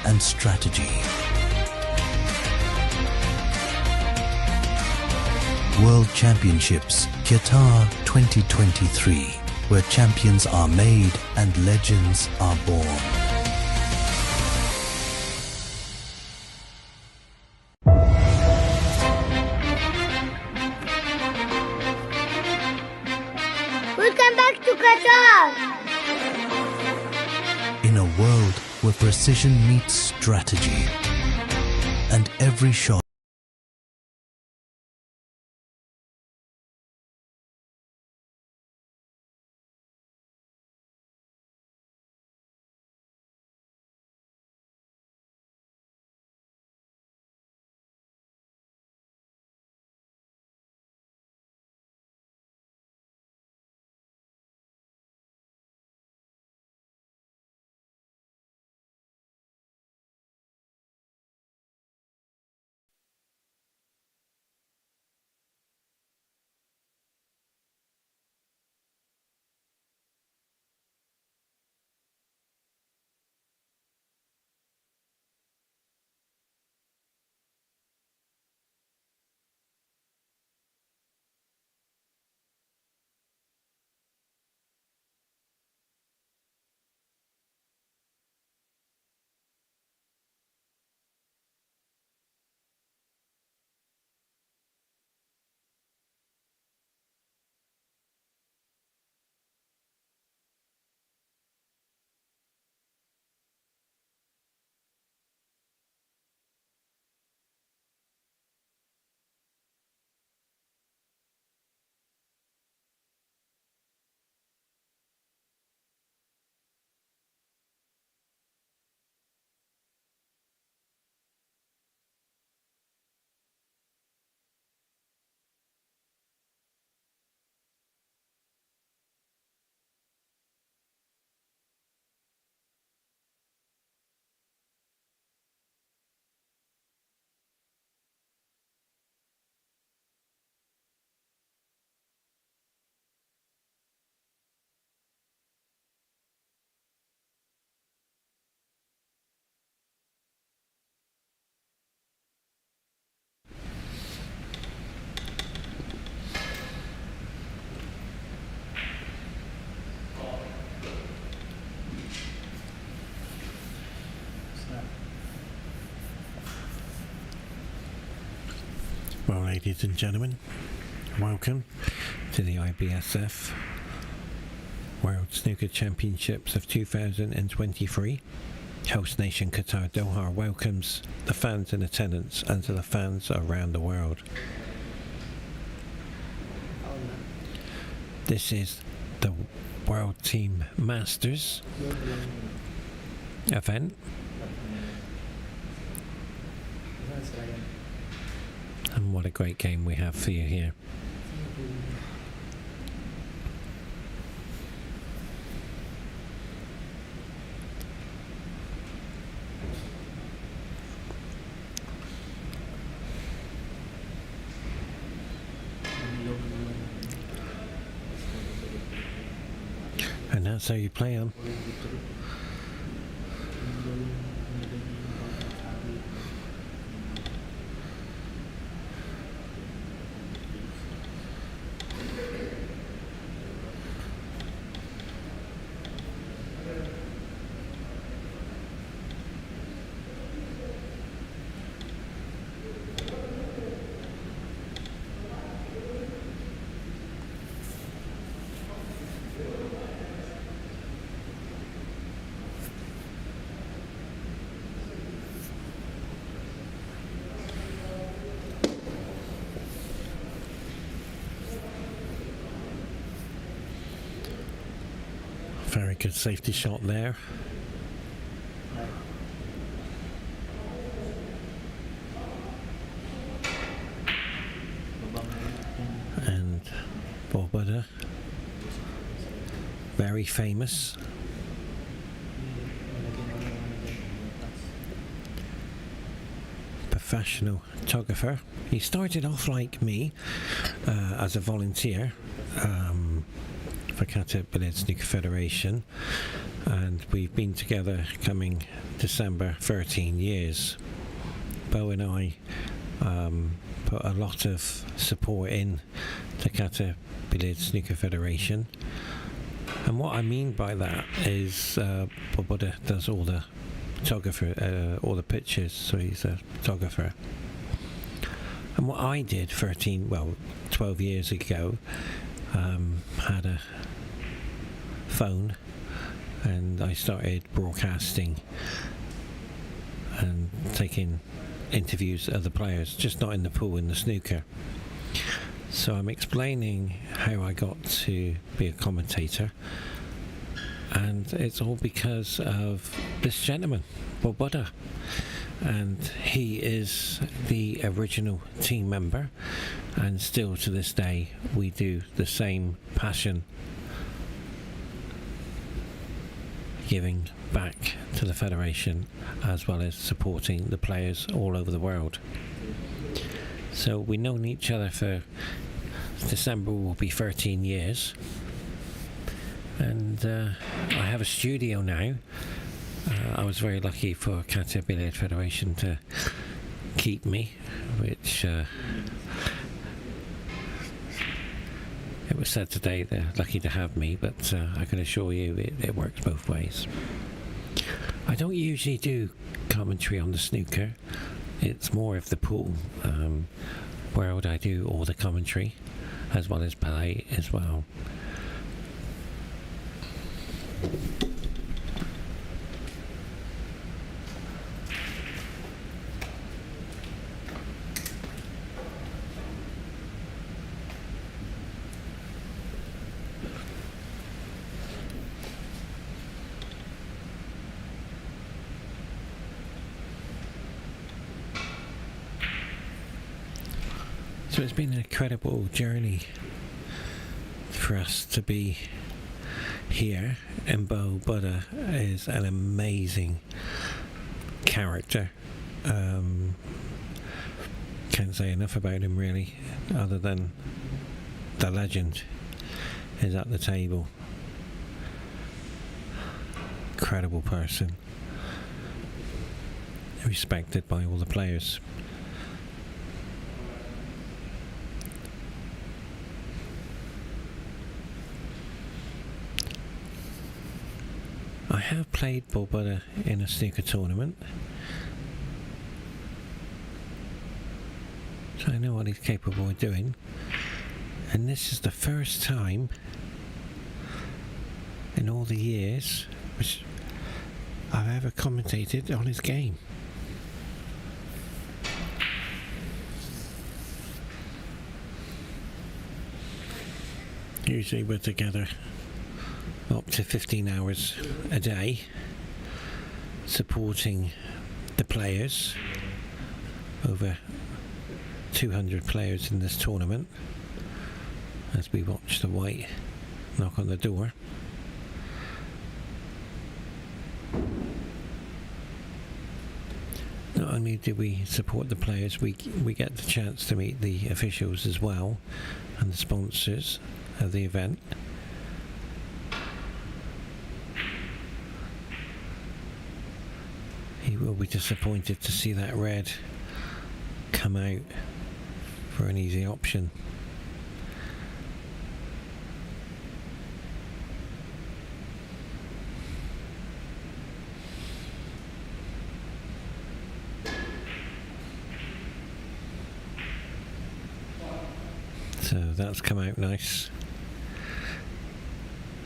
and strategy. World Championships Qatar 2023, where champions are made and legends are born. Welcome back to Qatar! In a world where precision meets strategy, and every shot Well, ladies and gentlemen, welcome to the IBSF World Snooker Championships of 2023. Host nation Qatar Doha welcomes the fans in attendance and to the fans around the world. This is the World Team Masters event. And what a great game we have for you here. And that's how you play them. Very good safety shot there. And Bobada, very famous. Professional photographer. He started off like me as a volunteer for Qatar Snooker Federation, and we've been together coming December 13 years. Bo and I put a lot of support in to Qatar Snooker Federation, and what I mean by that is Butولة does all the photographer, all the pictures, so he's a photographer. And what I did 12 years ago, had a phone and I started broadcasting and taking interviews of the players, just not in the pool, in the snooker. So I'm explaining how I got to be a commentator, and it's all because of this gentleman, Butولة, and he is the original team member, and still to this day we do the same passion, giving back to the federation as well as supporting the players all over the world. So we've known each other for December will be 13 years, and I have a studio now. I was very lucky for Qatar Federation to keep me, which it was said today they're lucky to have me, but I can assure you it works both ways. I don't usually do commentary on the snooker. It's more of the pool world. I do all the commentary as well as play as well. So it's been an incredible journey for us to be here, and Butولة is an amazing character. Can't say enough about him really, other than the legend is at the table. Incredible person, respected by all the players. I have played Butولة in a snooker tournament, so I know what he's capable of doing, and this is the first time in all the years which I've ever commentated on his game. Usually we're together up to 15 hours a day, supporting the players. Over 200 players in this tournament, as we watch the white knock on the door. Not only do we support the players, we get the chance to meet the officials as well, and the sponsors of the event. He will be disappointed to see that red come out for an easy option. So that's come out nice.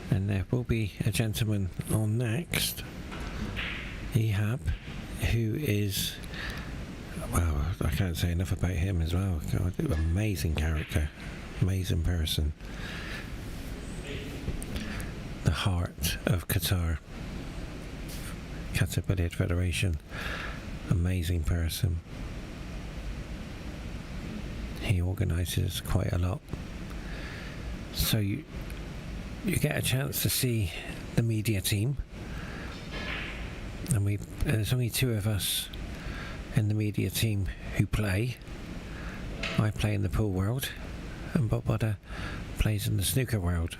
And there will be a gentleman on next, Ehab, who is, well, I can't say enough about him as well. God, amazing character, amazing person. The heart of Qatar Federation, amazing person. He organises quite a lot, so you get a chance to see the media team, and there's only two of us in the media team who play. I play in the pool world, and Butولة plays in the snooker world.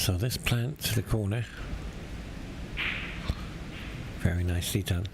So this plant to the corner, very nicely done.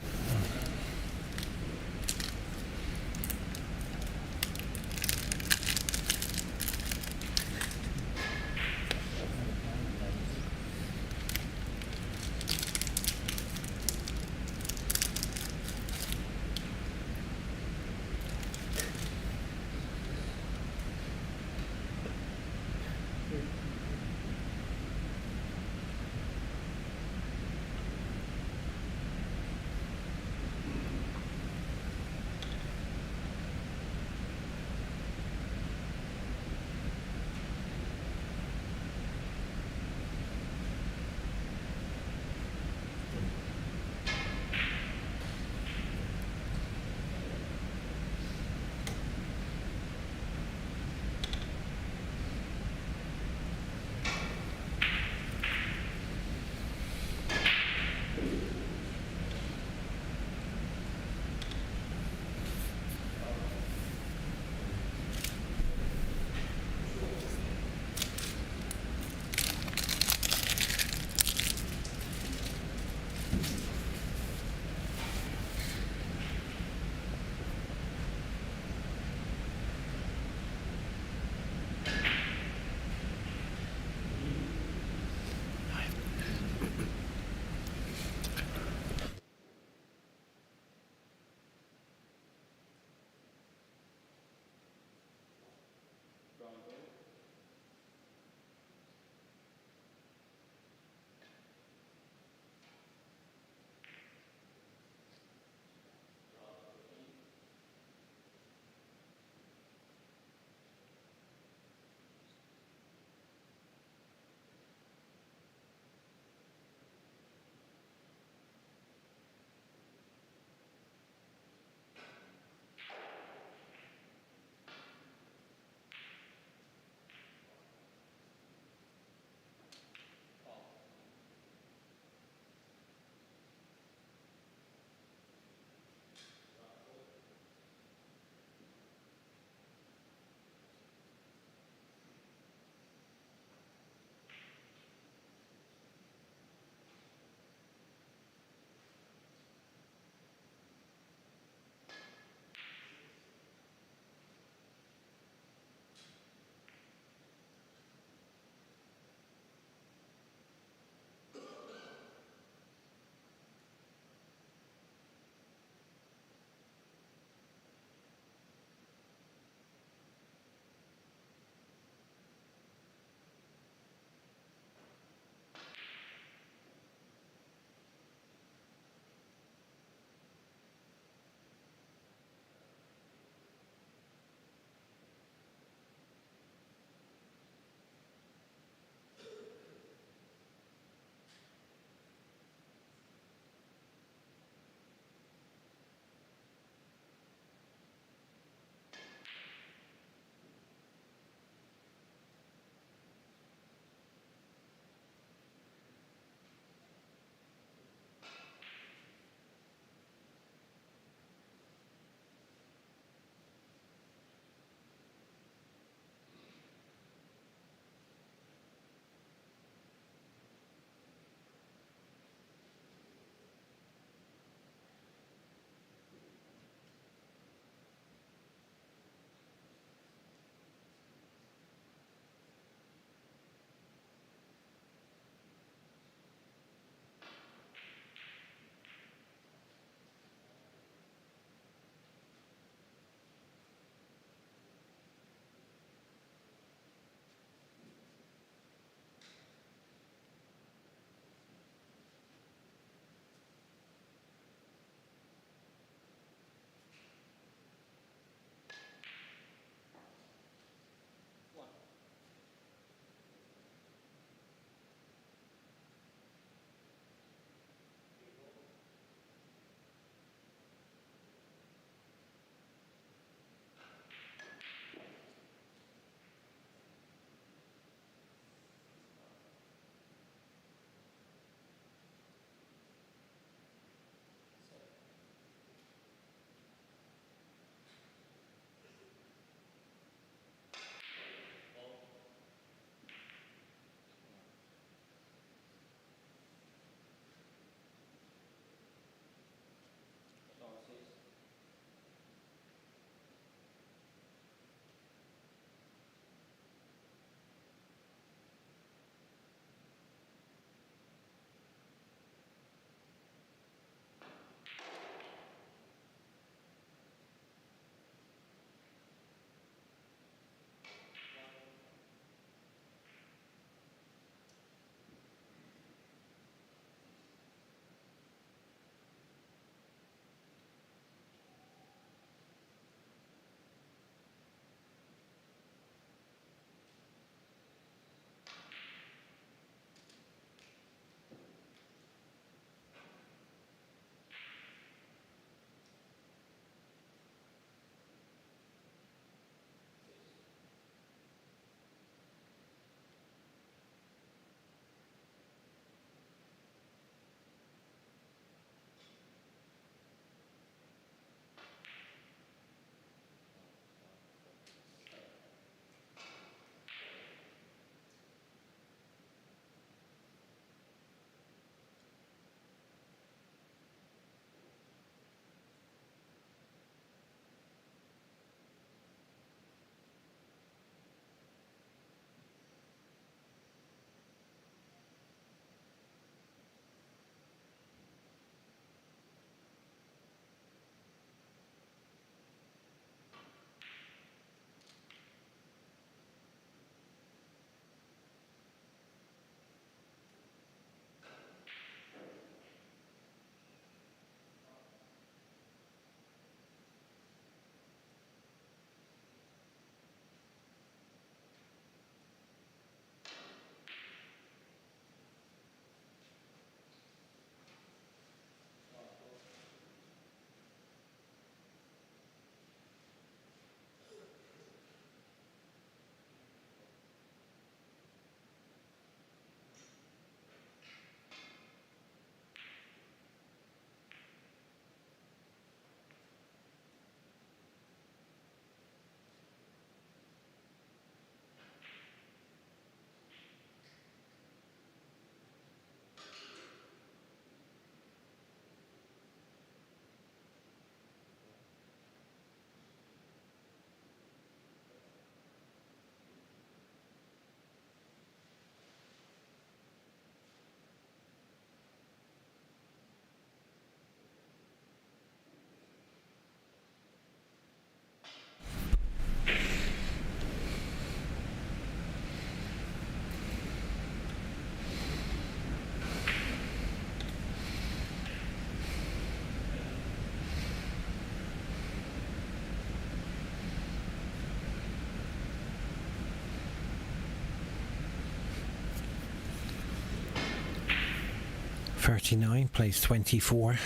39 plays 24.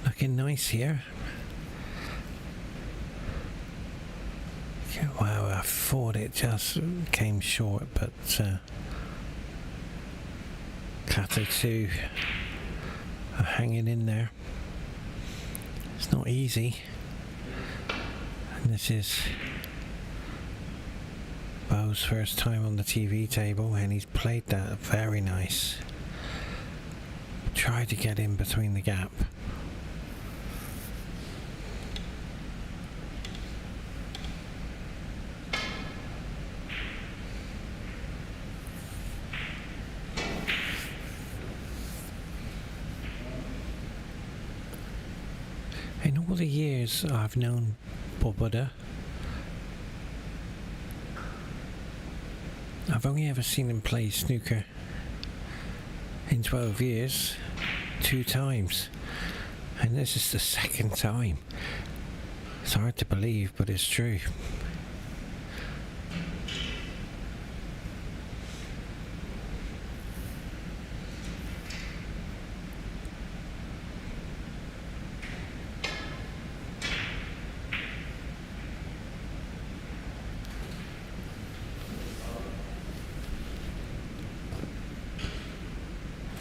Looking nice here. Wow, I thought it just came short, but Qatar 2 are hanging in there. It's not easy. And this is Bo's first time on the TV table, and he's played that very nice. Tried to get in between the gap. In all the years I've known Botwood, I've only ever seen him play snooker in 12 years 2 times, and this is the 2nd time. It's hard to believe, but it's true.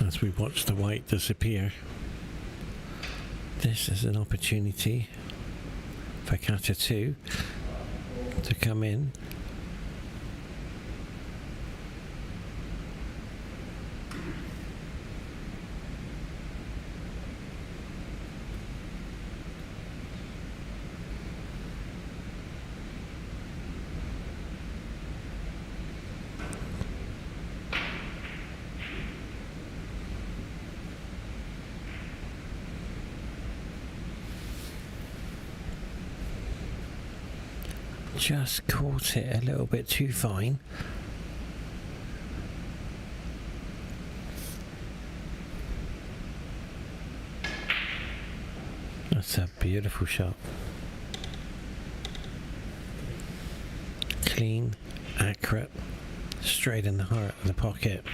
As we watch the white disappear, this is an opportunity for Qatar 2 to come in. Just caught it a little bit too fine. That's a beautiful shot. Clean, accurate, straight in the heart of the pocket.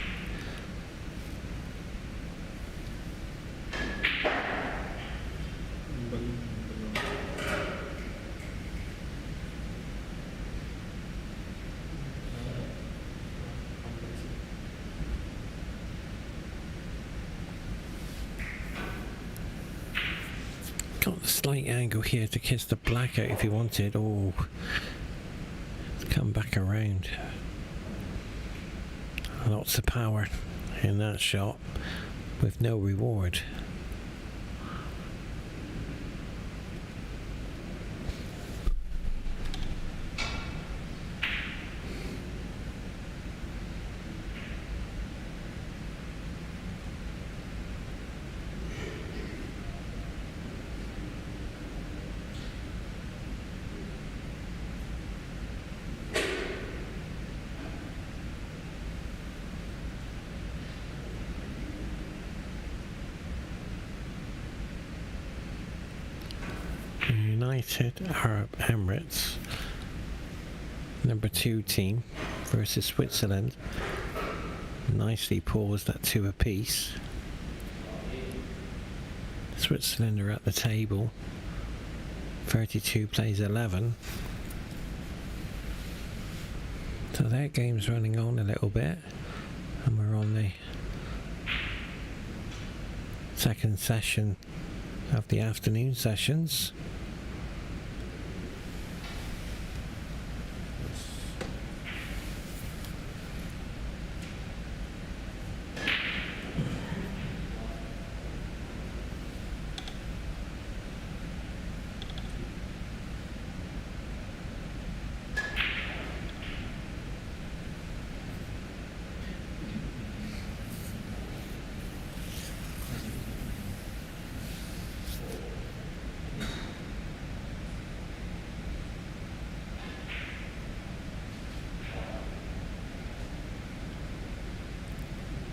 Got the slight angle here to kiss the black out if you wanted. Oh, come back around. Lots of power in that shot with no reward. United Arab Emirates, number 2 team versus Switzerland. Nicely paused at 2 apiece. Switzerland are at the table. 32 plays 11. So their game's running on a little bit, and we're on the 2nd session of the afternoon sessions.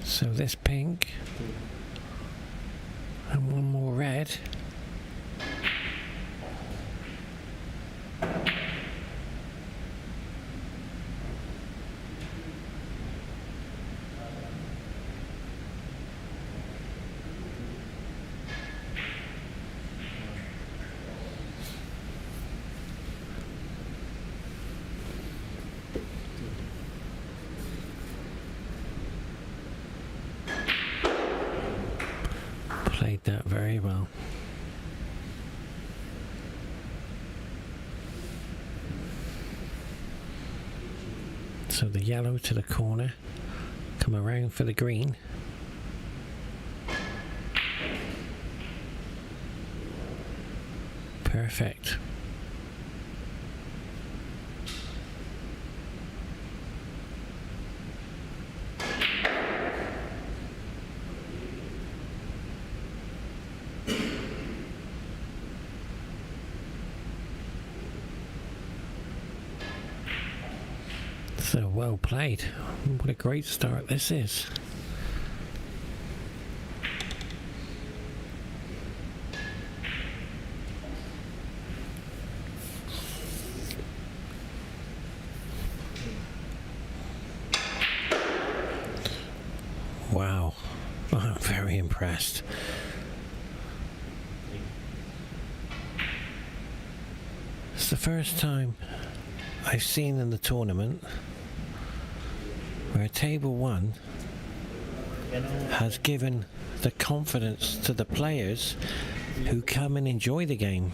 So this pink and one more red. played that very well. So the yellow to the corner, come around for the green. Perfect. So well played. What a great start this is. Wow, I'm very impressed. It's the first time I've seen in the tournament where table one has given the confidence to the players who come and enjoy the game.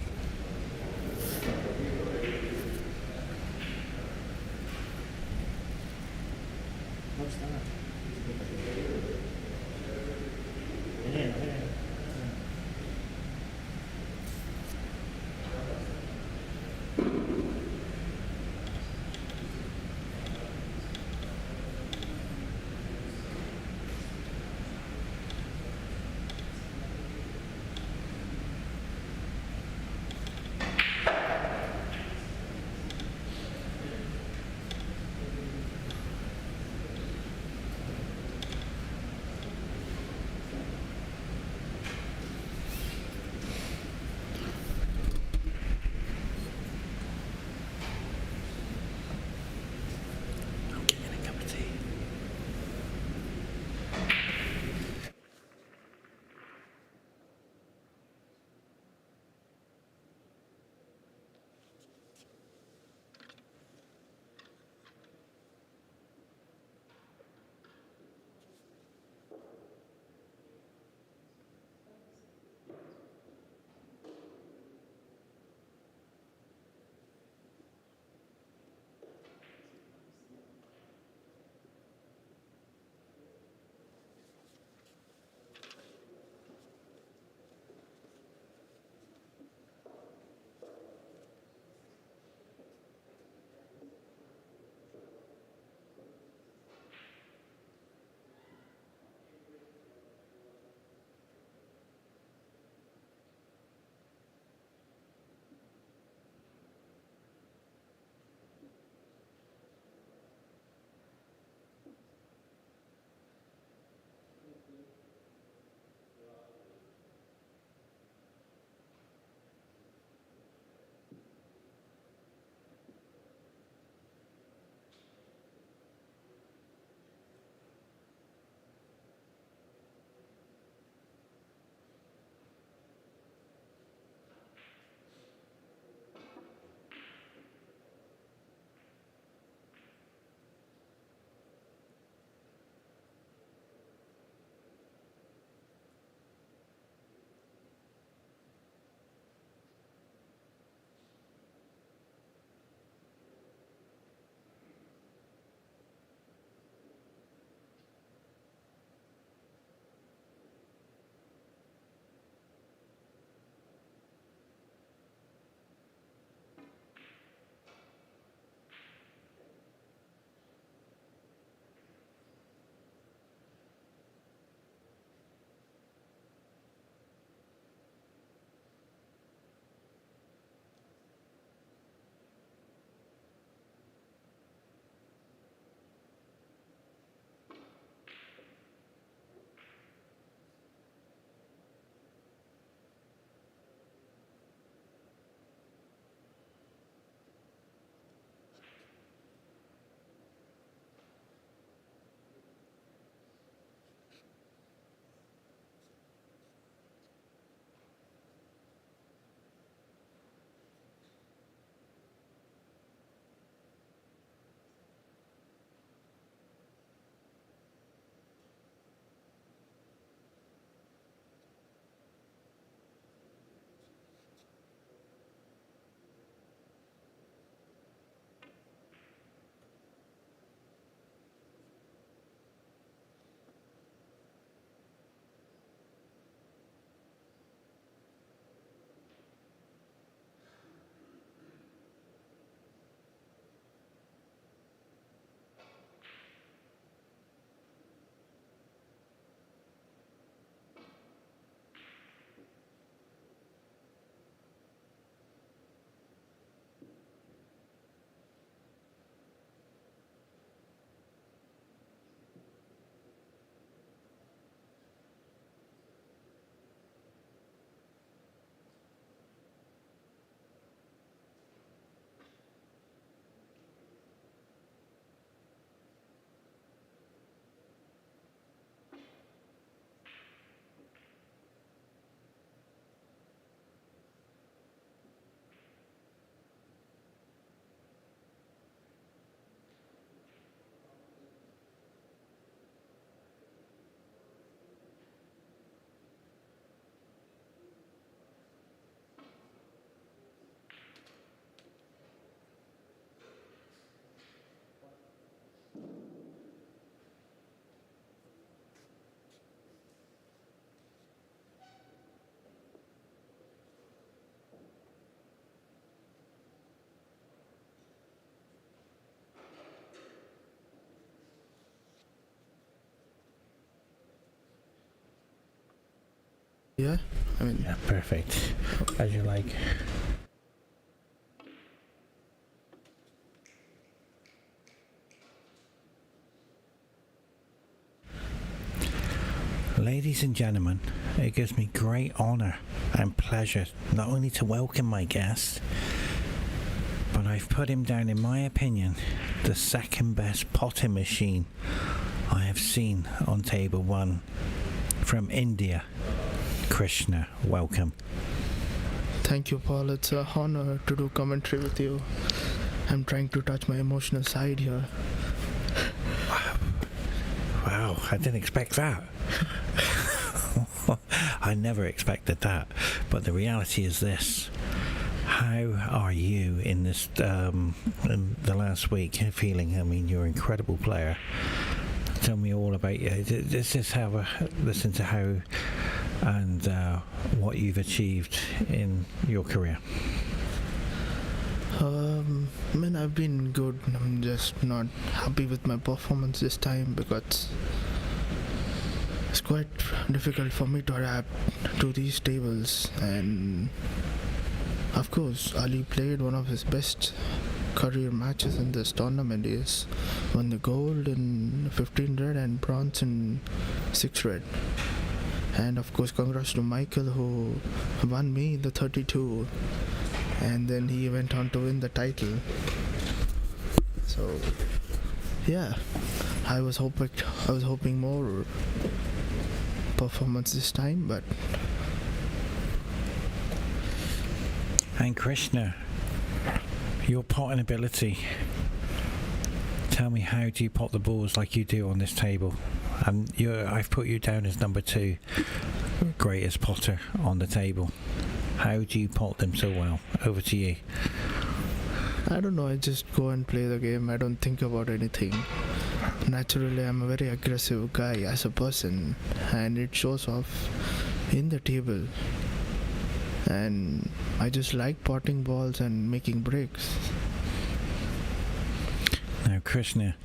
Yeah, I mean, Yeah, perfect. As you like. Ladies and gentlemen, it gives me great honour and pleasure not only to welcome my guest, but I've put him down, in my opinion, the second best potting machine I have seen on table one. From India, Krishna, welcome. thank you, Paul. It's an honor to do commentary with you. I'm trying to touch my emotional side here. Wow, I didn't expect that. I never expected that. But the reality is this. How are you in this, in the last week feeling? I mean, you're an incredible player. Tell me all about you. This is how, listen to how and what you've achieved in your career. I mean, I've been good. I'm just not happy with my performance this time because it's quite difficult for me to adapt to these tables. And of course, Ali played one of his best career matches in this tournament. He won the gold in 15 red and bronze in 6 red. And of course, congrats to Michael, who won me the 32, and then he went on to win the title. So yeah, I was hoping more performance this time, but And Krishna, your potting ability. Tell me, how do you pot the balls like you do on this table? And I've put you down as number 2 greatest potter on the table. How do you pot them so well? Over to you. I don't know, I just go and play the game. I don't think about anything. Naturally, I'm a very aggressive guy as a person, and it shows off in the table. And I just like potting balls and making breaks. Now, Krishna,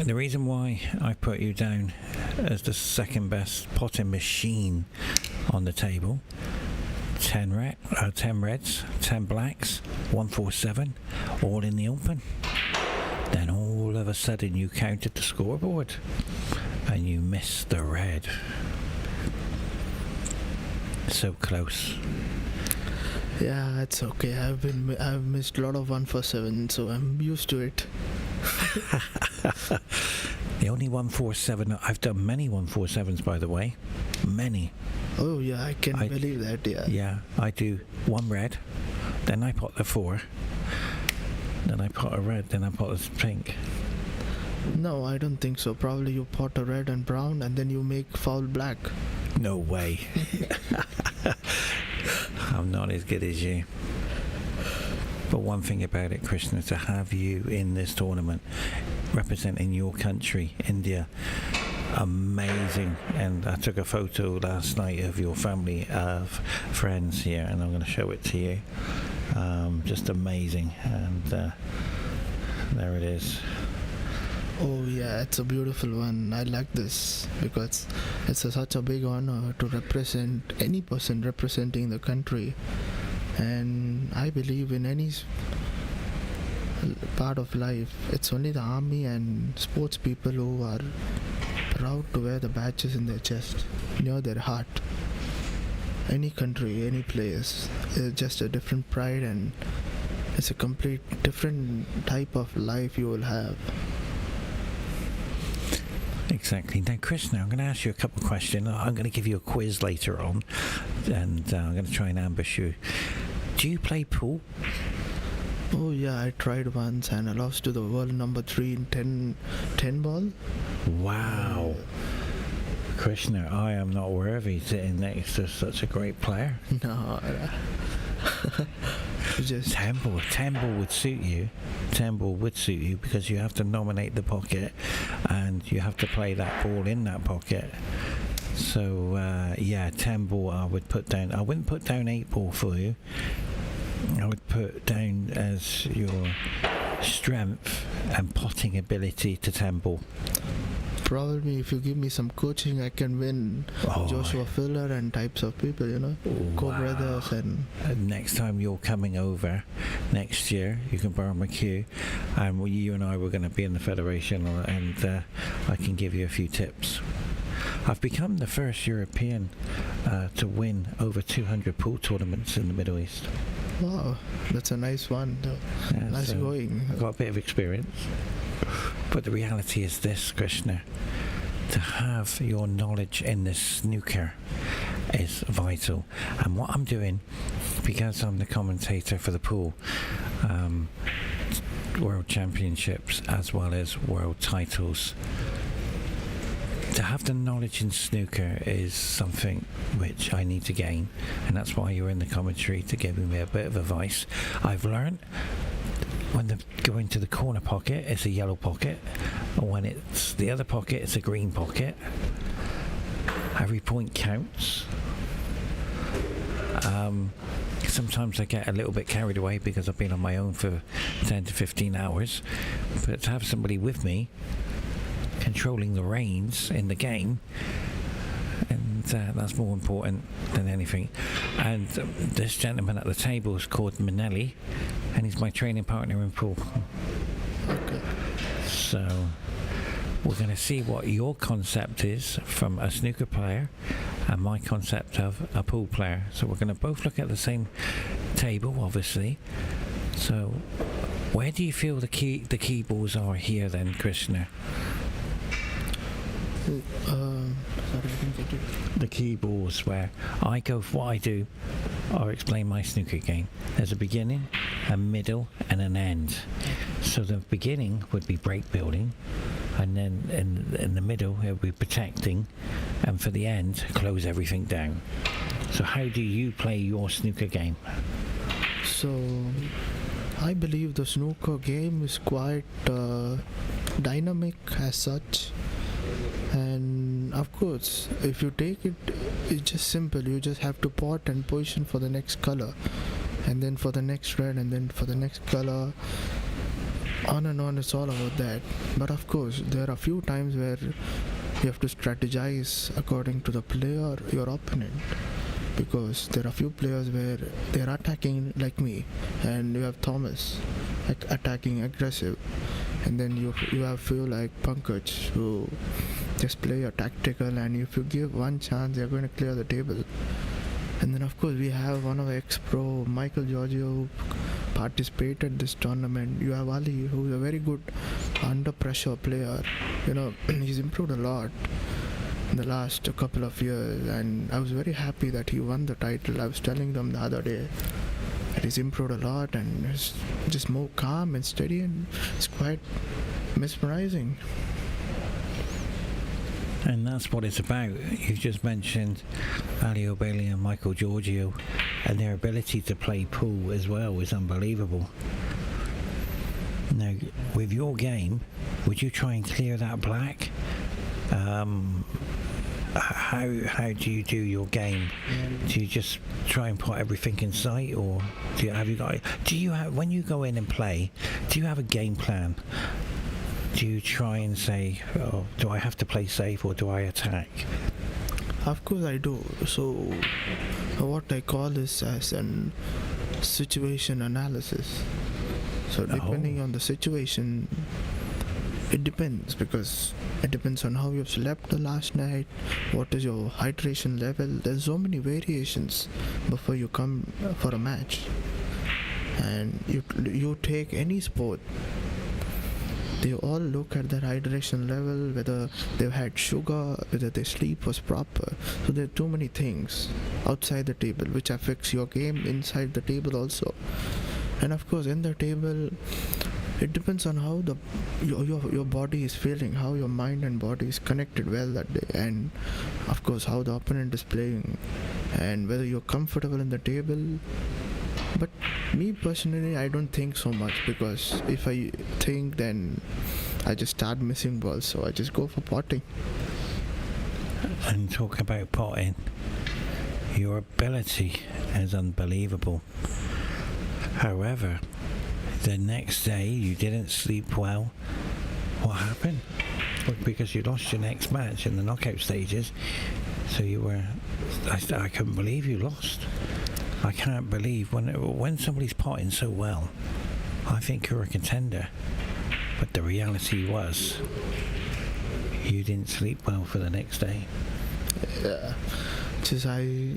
the reason why I put you down as the second best potting machine on the table, 10 reds, 10 blacks, 147, all in the open. Then all of a sudden you counted the scoreboard and you missed the red. So close. Yeah, it's okay. I've missed a lot of 147, so I'm used to it. The only 147, I've done many 147s, by the way. Many. Oh yeah, I can believe that, yeah. Yeah, I do 1 red, then I pot the 4, then I pot a red, then I pot a pink. No, I don't think so. Probably you pot a red and brown and then you make foul black. No way. I'm not as good as you. But one thing about it, Krishna, to have you in this tournament representing your country, India, amazing. And I took a photo last night of your family of friends here, and I'm going to show it to you. Just amazing. And there it is. Oh yeah, it's a beautiful one. I like this because it's such a big honor to represent any person representing the country. And I believe in any part of life, it's only the army and sports people who are proud to wear the badges in their chest, near their heart. Any country, any place, it's just a different pride, and it's a complete different type of life you will have. Exactly. Now, Krishna, I'm going to ask you a couple of questions. I'm going to give you a quiz later on, and I'm going to try and ambush you. Do you play pool? Oh yeah, I tried once and I lost to the world number 3 in 10 ball. Wow. Krishna, I am not worthy sitting next to such a great player. No. Just 10 ball would suit you. 10 ball would suit you because you have to nominate the pocket and you have to play that ball in that pocket. So yeah, 10 ball I would put down. I wouldn't put down 8 ball for you. I would put down as your strength and potting ability to 10 ball. probably if you give me some coaching, I can win Joshua Filler and types of people, you know, co-brothers. And next time you're coming over next year, you can borrow my cue, and you and I were going to be in the federation, and I can give you a few tips. I've become the first European to win over 200 pool tournaments in the Middle East. Wow, that's a nice one. Yeah, nice going. I've got a bit of experience. But the reality is this, Krishna, to have your knowledge in this snooker is vital. And what I'm doing, because I'm the commentator for the pool, World Championships as well as World titles, to have the knowledge in snooker is something which I need to gain, and that's why you're in the commentary, to give me a bit of advice. I've learned when they go into the corner pocket, it's a yellow pocket, and when it's the other pocket, it's a green pocket. Every point counts. Sometimes I get a little bit carried away because I've been on my own for 10 to 15 hours, but to have somebody with me controlling the reins in the game, and that's more important than anything. And this gentleman at the table is called Manelli, and he's my training partner in pool. okay. So we're going to see what your concept is from a snooker player and my concept of a pool player. So we're going to both look at the same table, obviously. So where do you feel the key balls are here then, Krishna? Sorry, I didn't get it. The key balls where I go for what I do or explain my snooker game. There's a beginning, a middle and an end. So the beginning would be break building, and then in the middle it would be protecting, and for the end, close everything down. So how do you play your snooker game? So I believe the snooker game is quite dynamic as such. And of course, if you take it, it's just simple. You just have to pot and position for the next color, and then for the next red, and then for the next color. On and on, it's all about that. But of course, there are a few times where you have to strategize according to the player, your opponent. Because there are a few players where they're attacking like me, and you have Thomas attacking aggressive, and then you have few like Pankaj who just play a tactical, and if you give one chance, they're going to clear the table. And then of course we have one of the ex-pro, Michael Giorgio, who participated this tournament. You have Ali, who's a very good under pressure player. You know, he's improved a lot in the last couple of years, and I was very happy that he won the title. I was telling them the other day that he's improved a lot and is just more calm and steady, and it's quite mesmerizing. And that's what it's about. You've just mentioned Ali O'Bailey and Michael Giorgio, and their ability to play pool as well is unbelievable. Now, with your game, would you try and clear that black? How do you do your game? Do you just try and put everything in sight, or do you have when you go in and play, do you have a game plan? Do you try and say, oh, do I have to play safe or do I attack? Of course I do. So what I call this as an situation analysis. So depending on the situation, it depends, because it depends on how you've slept the last night, what is your hydration level. There's so many variations before you come for a match. And you take any sport, they all look at their hydration level, whether they've had sugar, whether their sleep was proper. So there are too many things outside the table which affects your game inside the table also. And of course in the table, it depends on how your body is feeling, how your mind and body is connected well that day, and of course how the opponent is playing, and whether you're comfortable in the table. But me personally, I don't think so much, because if I think, then I just start missing balls, so I just go for potting. And talk about potting, your ability is unbelievable. However, the next day you didn't sleep well. what happened? Well, because you lost your next match in the knockout stages, so you were... I couldn't believe you lost. I can't believe when somebody's potting so well, I think you're a contender. But the reality was, you didn't sleep well for the next day. Yeah. Just I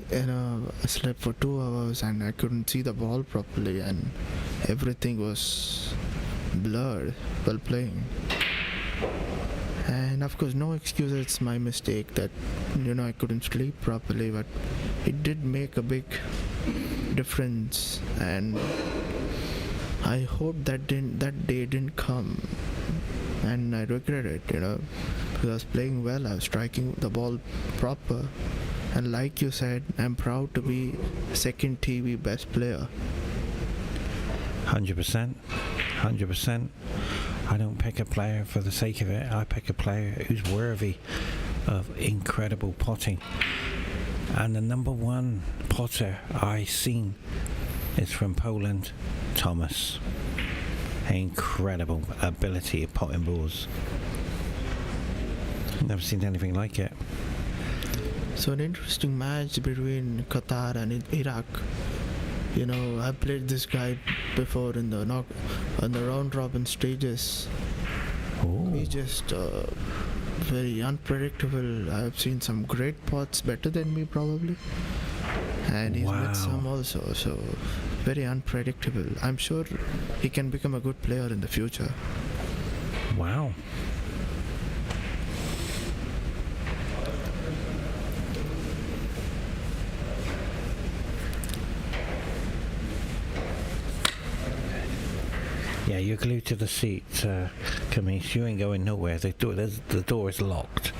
slept for 2 hours and I couldn't see the ball properly and everything was blurred while playing. And of course, no excuse, it's my mistake that, I couldn't sleep properly, but it did make a big difference, and I hope that day didn't come, and I regret it, because I was playing well, I was striking the ball proper, and like you said, I'm proud to be second TV best player. 100%. 100%. I don't pick a player for the sake of it. I pick a player who's worthy of incredible potting. And the number one potter I've seen is from Poland, Thomas. Incredible ability of potting balls. Never seen anything like it. So an interesting match between Qatar and Iraq. I played this guy before in the round robin stages. Ooh. He's just very unpredictable. I've seen some great pots better than me probably, and he's met some also. So very unpredictable. I'm sure he can become a good player in the future. Wow. Yeah, you're glued to the seat, Kamesh. You ain't going nowhere. The door is locked.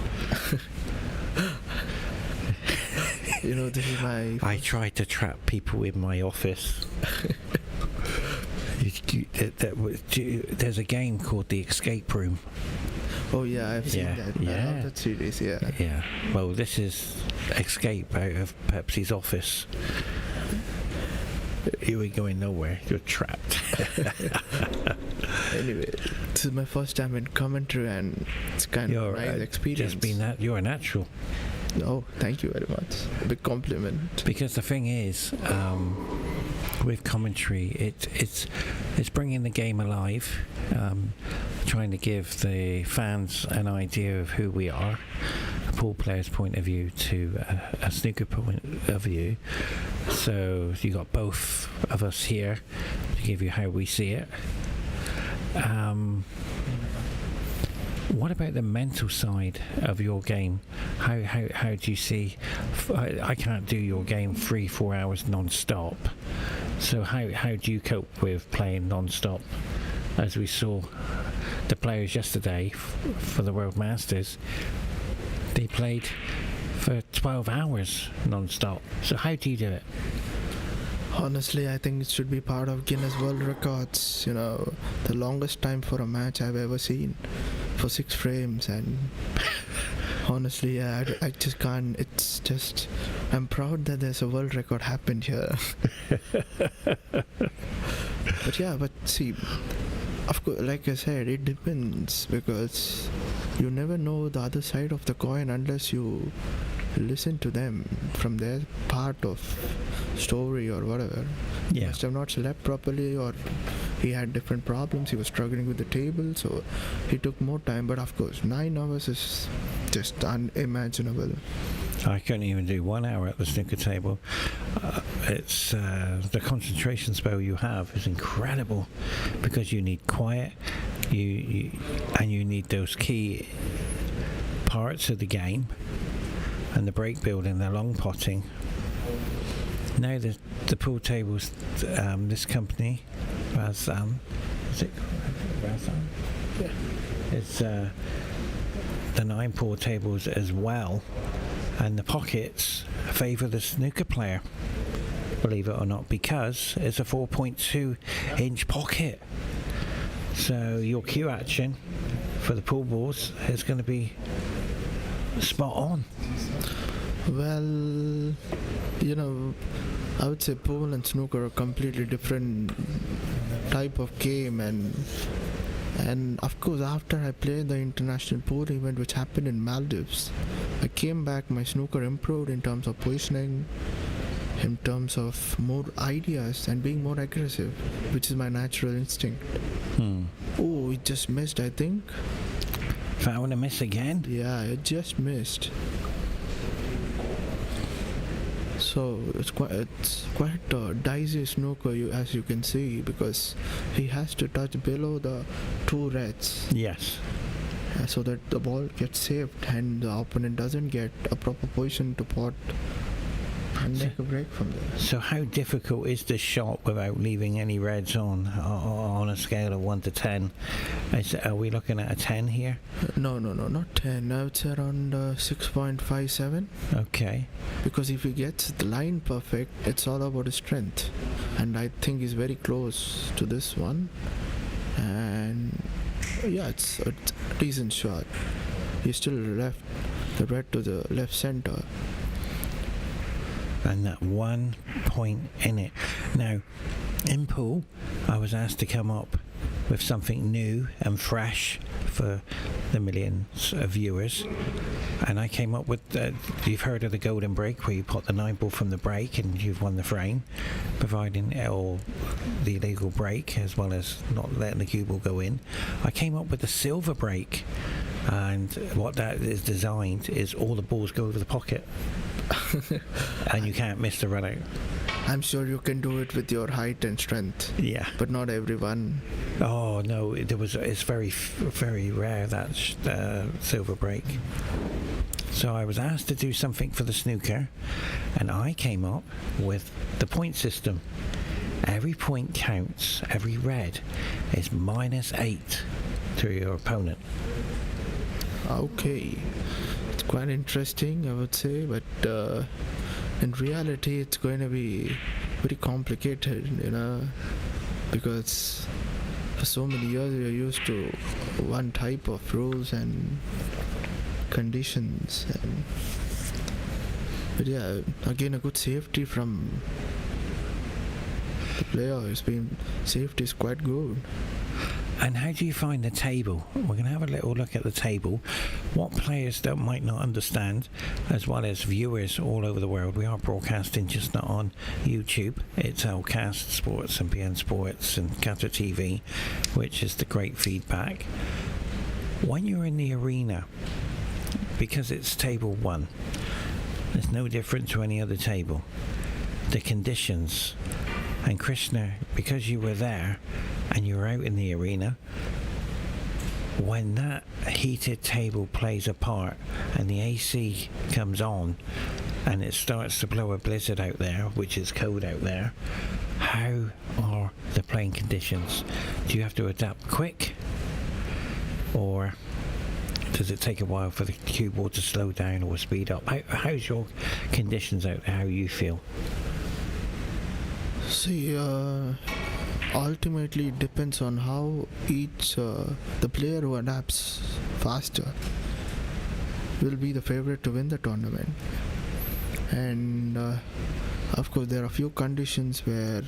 This is my... I tried to trap people in my office. There's a game called The Escape Room. Oh yeah, I've seen that. Yeah. I love that series, yeah. Yeah. Well, this is Escape out of Pepsi's office. You ain't going nowhere. You're trapped. Anyway, this is my first time in commentary, and it's kind of a nice experience. You're a natural. Oh, thank you very much. A big compliment. Because the thing is, with commentary, it's bringing the game alive, trying to give the fans an idea of who we are, a pool player's point of view to a snooker point of view. So you got both of us here to give you how we see it. What about the mental side of your game? How do you see? I can't do your game 3-4 hours non-stop. So how do you cope with playing non-stop? As we saw the players yesterday for the World Masters, they played for 12 hours non-stop. So how do you do it? Honestly, I think it should be part of Guinness World Records. The longest time for a match I've ever seen, for 6 frames, and honestly, I just can't. It's just, I'm proud that there's a world record happened here. But see, of course, like I said, it depends, because you never know the other side of the coin unless you listen to them from their part of story or whatever. Yeah. He must have not slept properly, or he had different problems, he was struggling with the table, so he took more time. But of course, 9 hours is just unimaginable. I couldn't even do 1 hour at the snooker table. It's the concentration spell you have is incredible, because you need quiet, you need those key parts of the game, and the break building, the long potting. Now the pool tables, this company, Razan, is it Razan? Yeah. It's the 9 pool tables as well, and the pockets favour the snooker player, believe it or not, because it's a 4.2 inch pocket. So your cue action for the pool balls is going to be spot on. Well, I would say pool and snooker are completely different type of game, and And of course, after I played the international pool event which happened in Maldives, I came back, my snooker improved in terms of positioning, in terms of more ideas and being more aggressive, which is my natural instinct. Oh, it just missed, I think. Found a miss again? Yeah, it just missed. So it's quite a dicey snooker, as you can see, because he has to touch below the two reds. Yes. So that the ball gets saved and the opponent doesn't get a proper position to pot and make a break from there. So how difficult is this shot without leaving any reds on a scale of 1 to 10? Are we looking at a 10 here? No, not 10. Now it's around 6.57. Okay. Because if he gets the line perfect, it's all about his strength. And I think he's very close to this one. And yeah, it's a decent shot. He still left the red to the left center. And that 1 point in it. Now, in pool, I was asked to come up with something new and fresh for the millions of viewers, and I came up with you've heard of the golden break, where you pot the 9 ball from the break and you've won the frame, providing all the illegal break as well as not letting the cue ball go in. I came up with the silver break, and what that is designed is all the balls go over the pocket and you can't miss the run out. I'm sure you can do it with your height and strength. Yeah. But not everyone. Oh no, it's very, very rare, that silver break. So I was asked to do something for the snooker, and I came up with the point system. Every point counts. Every red is -8 to your opponent. Okay. It's quite interesting, I would say, but in reality it's going to be very complicated, because for so many years we are used to one type of rules and conditions, but yeah, again, a good safety from the player has been, safety is quite good. And how do you find the table? We're going to have a little look at the table. What players that might not understand, as well as viewers all over the world. We are broadcasting just not on YouTube. It's Lcast Sports and BN Sports and Qatar TV, which is the great feedback. When you're in the arena, because it's table 1, there's no different to any other table. The conditions, and Krishna, because you were there and you're out in the arena, when that heated table plays a part and the AC comes on and it starts to blow a blizzard out there, which is cold out there, how are the playing conditions? Do you have to adapt quick, or does it take a while for the cue ball to slow down or speed up? How's your conditions out there? How you feel? See, ultimately it depends on how each the player who adapts faster will be the favorite to win the tournament. And of course there are a few conditions where,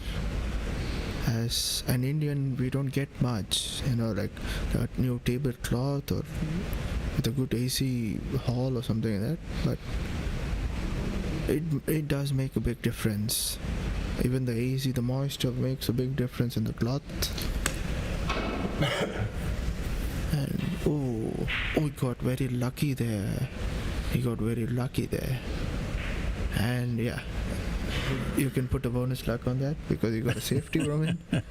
as an Indian, we don't get much, like a new tablecloth or with a good AC hall or something like that, but it does make a big difference. Even the AC, the moisture makes a big difference in the cloth. And he got very lucky there. And yeah, you can put a bonus luck on that because you got a safety from it.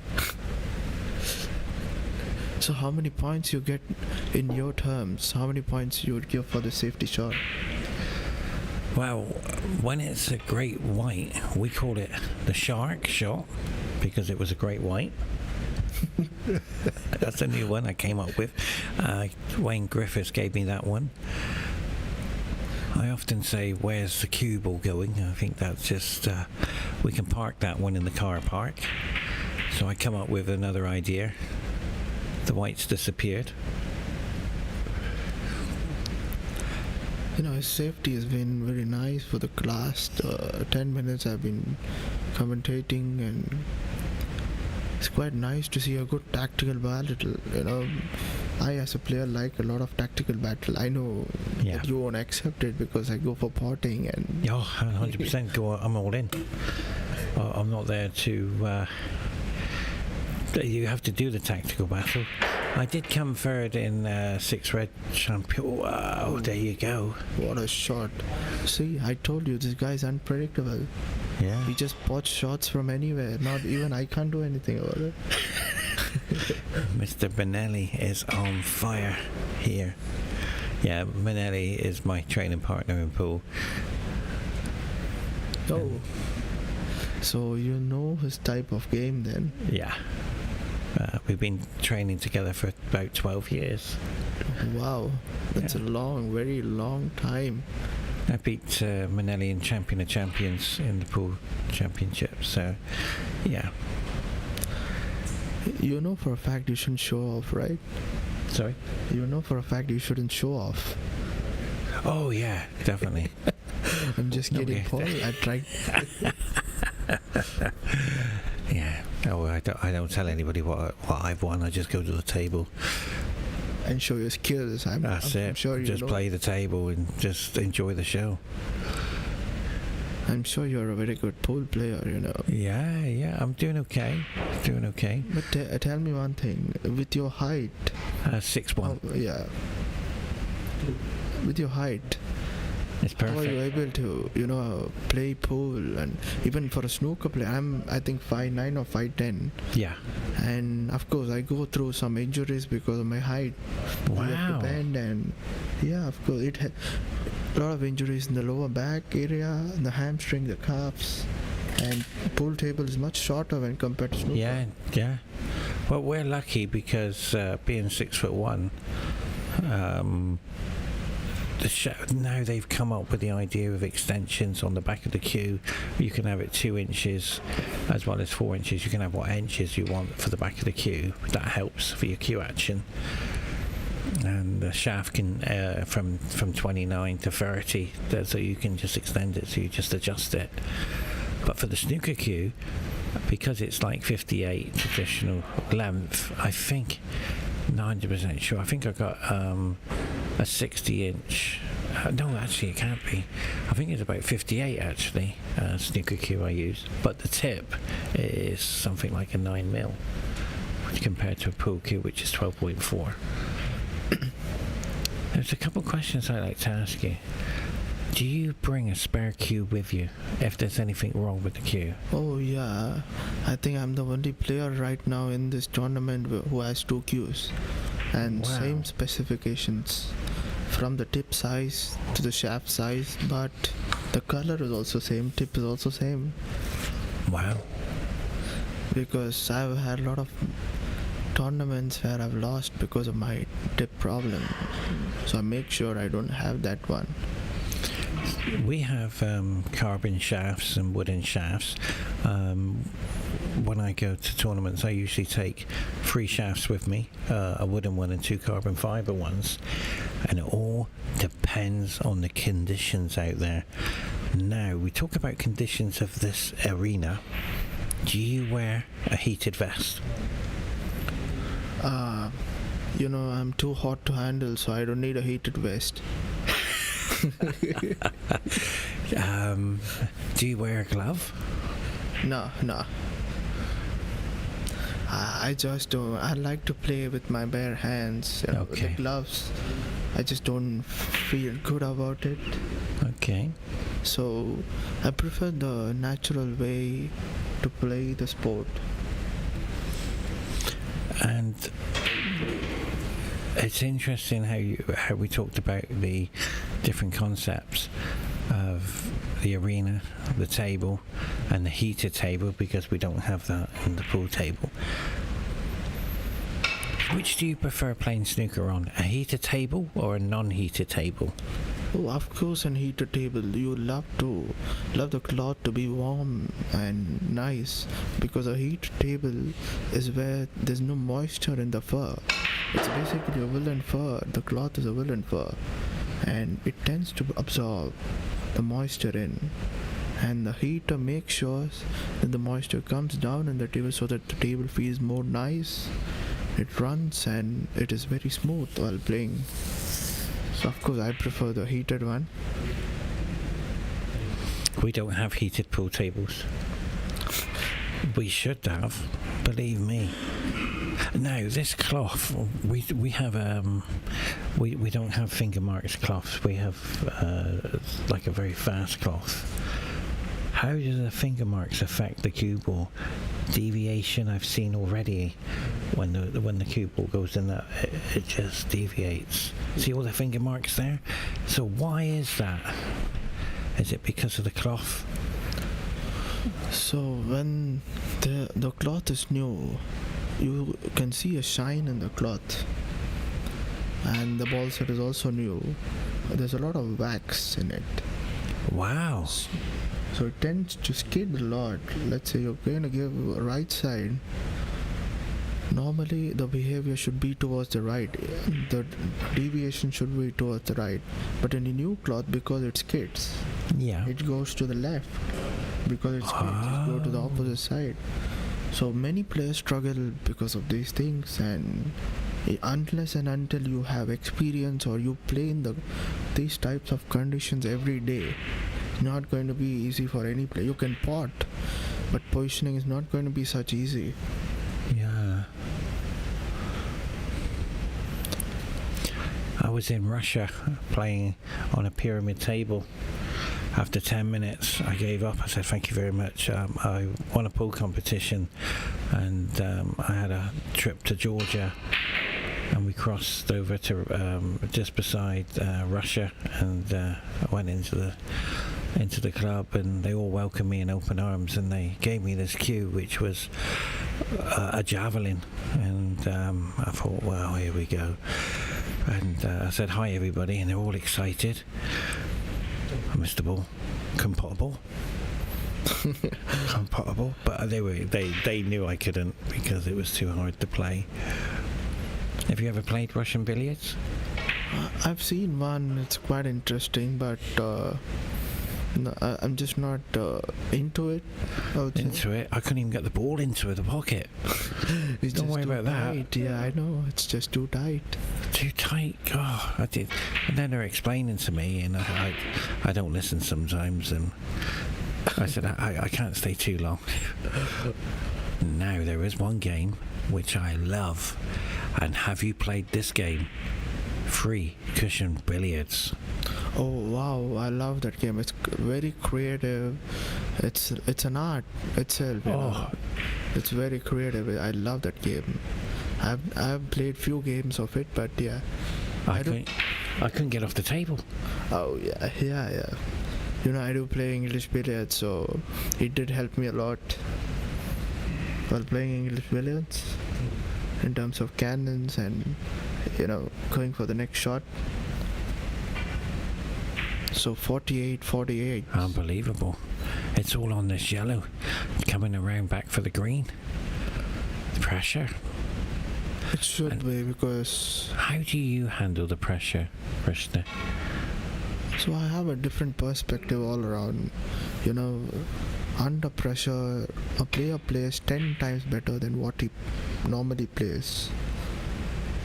So how many points you get in your terms? How many points you would give for the safety shot? Well, when it's a great white, we call it the shark shot because it was a great white. That's a new one I came up with. Wayne Griffiths gave me that one. I often say, where's the cue ball going? I think that's just, we can park that one in the car park. So I come up with another idea. The white's disappeared. His safety has been very nice for the last 10 minutes I've been commentating, and it's quite nice to see a good tactical battle. I as a player like a lot of tactical battle. I know Yeah. that you won't accept it because I go for potting and Oh, 100% go. I'm all in. I'm not there to. You have to do the tactical battle. I did come third in 6 red champion. Wow, there you go. what a shot. See, I told you this guy's unpredictable. Yeah. He just pots shots from anywhere. Not even I can't do anything about it. Mr. Benelli is on fire here. Yeah, Benelli is my training partner in pool. Oh. So you know his type of game then? Yeah. We've been training together for about 12 years. Wow. That's Yeah. a long, very long time. I beat Manelli in Champion of Champions in the pool championship, so yeah. You know for a fact you shouldn't show off, right? Sorry? You know for a fact you shouldn't show off. Oh yeah, definitely. I'm just kidding, Okay. Paul. I tried. Yeah. Oh, I don't tell anybody what I've won. I just go to the table. And show your skills. That's it. I'm sure you just know. play the table and just enjoy the show. I'm sure you're a very good pool player, Yeah. I'm doing okay. But tell me one thing. With your height, 6'1". yeah. With your height, It's how are you perfect. able to, play pool? And even for a snooker player, I think 5'9" or 5'10". Yeah. And of course, I go through some injuries because of my height. We have Wow. to bend, and yeah, of course, a lot of injuries in the lower back area, the hamstring, the calves, and pool table is much shorter when compared to snooker. Yeah. Well, we're lucky because being 6'1", now they've come up with the idea of extensions on the back of the cue. You can have it 2 inches as well as 4 inches. You can have what inches you want for the back of the cue. That helps for your cue action. And the shaft can from 29 to 30, so you can just extend it, so you just adjust it. But for the snooker cue, because it's like 58 traditional length, I think, 90% sure, I think I got a 60-inch. No, actually, it can't be. I think it's about 58 actually. Snooker cue I use, but the tip is something like a 9mm, which compared to a pool cue, which is 12.4. There's a couple of questions I'd like to ask you. Do you bring a spare cue with you if there's anything wrong with the cue? Oh yeah, I think I'm the only player right now in this tournament who has 2 cues and Wow. same specifications from the tip size to the shaft size, but the color is also same, tip is also same, Wow. because I've had a lot of tournaments where I've lost because of my tip problem, so I make sure I don't have that one. We have carbon shafts and wooden shafts. When I go to tournaments, I usually take 3 shafts with me, a wooden one and 2 carbon fibre ones, and it all depends on the conditions out there. Now, we talk about conditions of this arena. Do you wear a heated vest? I'm too hot to handle, so I don't need a heated vest. Do you wear a glove? No. I just don't. I like to play with my bare hands. With Okay. the gloves, I just don't feel good about it. Okay. So I prefer the natural way to play the sport. And it's interesting how we talked about the different concepts of the arena, the table, and the heated table, because we don't have that in the pool table. Which do you prefer playing snooker on, a heated table or a non-heated table? Oh, of course, an heated table. You love the cloth to be warm and nice, because a heated table is where there's no moisture in the fur. It's basically a woolen fur. The cloth is a woolen fur, and it tends to absorb the moisture in. and the heater makes sure that the moisture comes down in the table so that the table feels more nice. It runs and it is very smooth while playing. So of course I prefer the heated one. We don't have heated pool tables. We should have, believe me. No, this cloth, we have we don't have finger marks cloths. We have like a very fast cloth. How do the finger marks affect the cue ball? Deviation I've seen already. When the cue ball goes in, that it just deviates. See all the finger marks there? So why is that? Is it because of the cloth? So when the cloth is new, you can see a shine in the cloth, and the ball set is also new. There's a lot of wax in it. Wow. So it tends to skid a lot. Let's say you're going to give a right side. Normally the behavior should be towards the right. The deviation should be towards the right. But in a new cloth, because it skids, Yeah. it goes to the left. Because it skids, it goes to the opposite side. So many players struggle because of these things, and unless and until you have experience or you play in these types of conditions every day, not going to be easy for any player. You can pot, but positioning is not going to be such easy. Yeah. I was in Russia playing on a pyramid table. After 10 minutes, I gave up. I said, thank you very much. I won a pool competition, and I had a trip to Georgia, and we crossed over to just beside Russia, and I went into the club, and they all welcomed me in open arms, and they gave me this cue, which was a javelin, and I thought, well, here we go. And I said, hi everybody, and they're all excited. I missed the ball. Compatible. Compatible. But they knew I couldn't because it was too hard to play. Have you ever played Russian billiards? I've seen one. It's quite interesting, but no, I'm just not into it. Into it? I couldn't even get the ball into the pocket. Don't worry about tight. that. Yeah, I know. It's just too tight. Too tight. Oh, I did. And then they're explaining to me, and I don't listen sometimes, and I said I can't stay too long. Now there is one game which I love, and have you played this game? Free cushion billiards. Oh wow, I love that game. It's very creative. It's an art itself. You know? It's very creative. I love that game. I've played few games of it, but yeah. I couldn't get off the table. Oh yeah. You know, I do play English billiards, so it did help me a lot while playing English billiards in terms of cannons and, you know, going for the next shot. So 48. Unbelievable. It's all on this yellow. Coming around back for the green. The pressure. It should be, because... How do you handle the pressure, Krishna? So I have a different perspective all around. You know, under pressure, a player plays 10 times better than what he normally plays.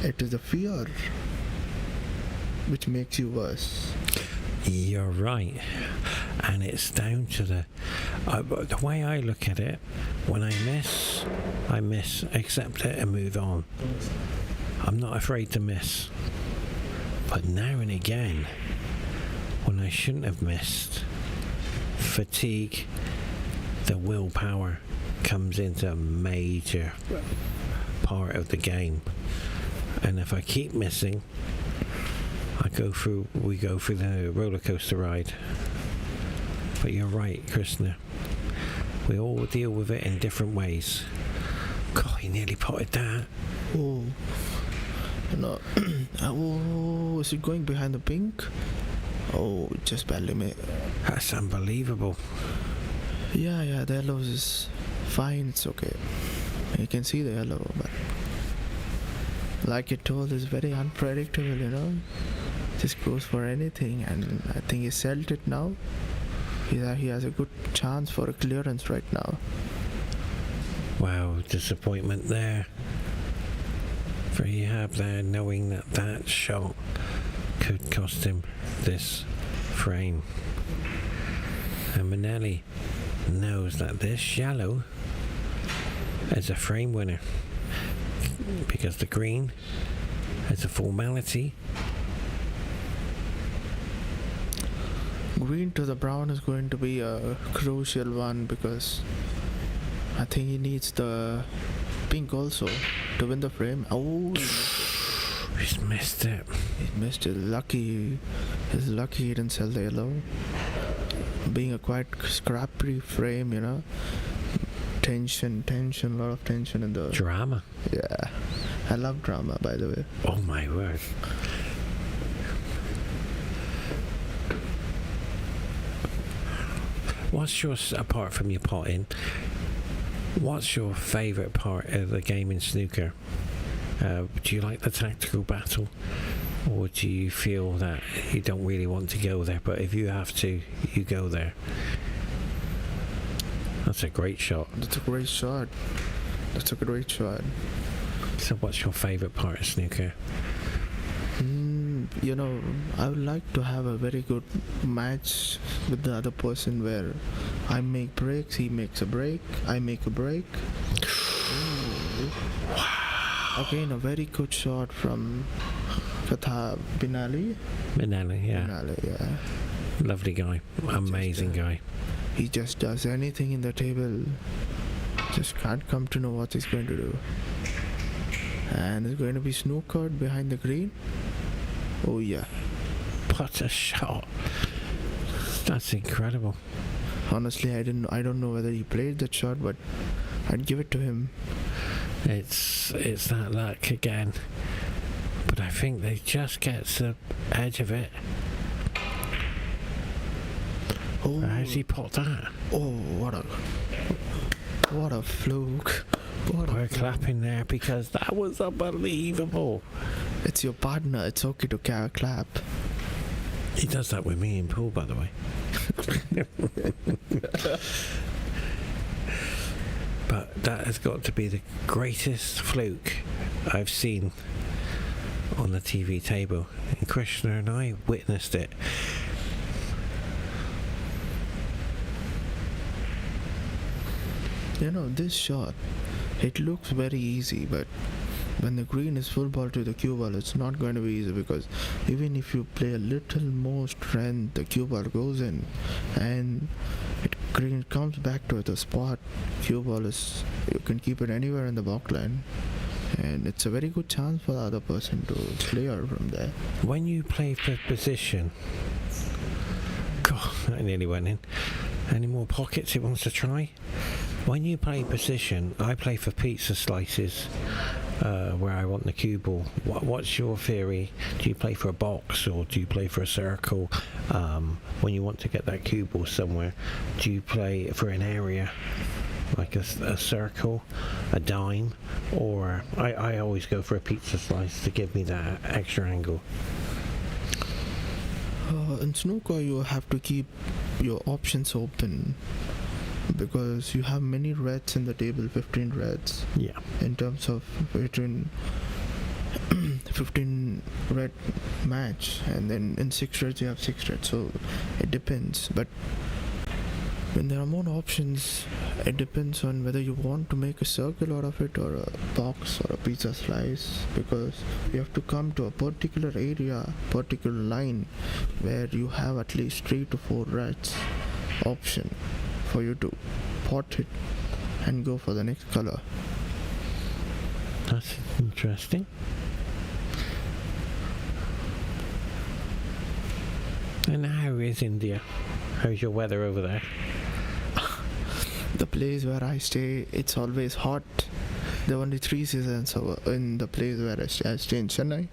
It is the fear which makes you worse. You're right, and it's down to the way I look at it. When I miss, accept it and move on. I'm not afraid to miss, but now and again, when I shouldn't have missed, fatigue, the willpower comes into a major part of the game, and if I keep missing, we go through the roller coaster ride. But you're right, Krishna. We all deal with it in different ways. God, he nearly potted that. Oh, no. Oh, is it going behind the pink? Oh, just barely made. That's unbelievable. Yeah, the yellow is fine. It's okay. You can see the yellow, but like you told, it's very unpredictable. You know, just goes for anything, and I think he settled it now. he has a good chance for a clearance right now. Wow, disappointment there for Ehab there, knowing that that shot could cost him this frame. And Manelli knows that this shallow is a frame winner because the green is a formality. Green to the brown is going to be a crucial one because I think he needs the pink also to win the frame. Oh, He's missed it. he missed it. He's lucky he didn't sell the yellow. Being a quite scrappy frame, you know. Tension, a lot of tension in the... Drama. Yeah. I love drama, by the way. Oh my word. What's your, apart from your potting, what's your favourite part of the game in snooker? Do you like the tactical battle? Or do you feel that you don't really want to go there, but if you have to, you go there? That's a great shot. That's a great shot. So what's your favourite part of snooker? You know, I would like to have a very good match with the other person where I make breaks, he makes a break, I make a break. Wow. Again, a very good shot from Qatar. Binali, yeah. Lovely guy. Amazing guy. He just does anything in the table. Just can't come to know what he's going to do. And it's going to be snookered behind the green. Oh yeah. What a shot. That's incredible. Honestly, I don't know whether he played that shot, but I'd give it to him. It's that luck again. But I think they just gets the edge of it. Oh, How's he pot that? oh, what a fluke. We're clapping there because that was unbelievable. It's your partner. It's okay to clap. He does that with me in pool, by the way. But that has got to be the greatest fluke I've seen on the TV table. And Krishna and I witnessed it. You know, this shot, it looks very easy, but when the green is full ball to the cue ball, it's not going to be easy because even if you play a little more strength, the cue ball goes in and green comes back to the spot. Cue ball is, you can keep it anywhere in the back line, and it's a very good chance for the other person to clear from there. When you play for position, God, that nearly went in. Any more pockets it wants to try? When you play position, I play for pizza slices, where I want the cue ball. What's your theory? Do you play for a box or do you play for a circle? When you want to get that cue ball somewhere, do you play for an area, like a circle, a dime, or I always go for a pizza slice to give me that extra angle? In snooker, you have to keep your options open because you have many reds in the table, 15 reds. Yeah. In terms of between 15 red match, and then in 6 reds you have 6 reds, so it depends. But when there are more options, it depends on whether you want to make a circle out of it or a box or a pizza slice, because you have to come to a particular area, particular line where you have at least 3 to 4 reds option for you to pot it and go for the next color. That's interesting. And how is India? How's your weather over there? The place where I stay, it's always hot. There are only 3 seasons in the place where I stay in Chennai.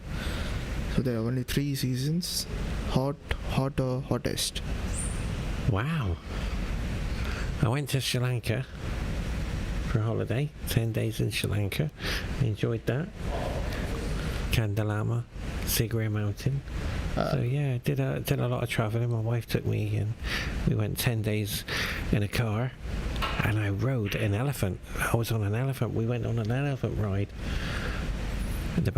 So there are only 3 seasons: hot, hotter, hottest. Wow. I went to Sri Lanka for a holiday, 10 days in Sri Lanka. Enjoyed that. Kandalama, Sigiriya Mountain, So yeah, did a lot of travelling. My wife took me, and we went 10 days in a car, and I rode an elephant. I was on an elephant. We went on an elephant ride. And the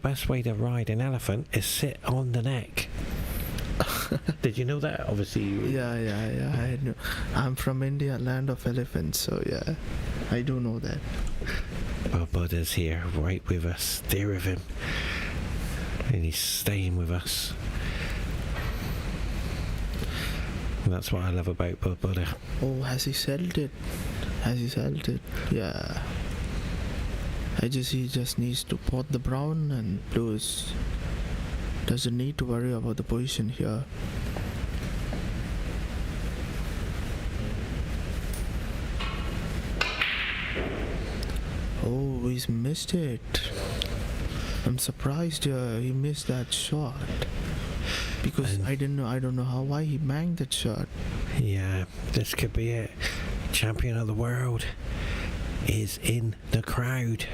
best way to ride an elephant is sit on the neck. Did you know that? Obviously. Yeah. I know. I'm from India, land of elephants. So yeah, I do know that. Well, Buddha's here, right with us, dear of him, and he's staying with us. And that's what I love about Buddha. Oh, has he settled it? Yeah. He just needs to pot the brown and blues. Doesn't need to worry about the position here. Oh, he's missed it. I'm surprised he missed that shot. Because I don't know why he banged that shot. Yeah, this could be it. Champion of the world is in the crowd.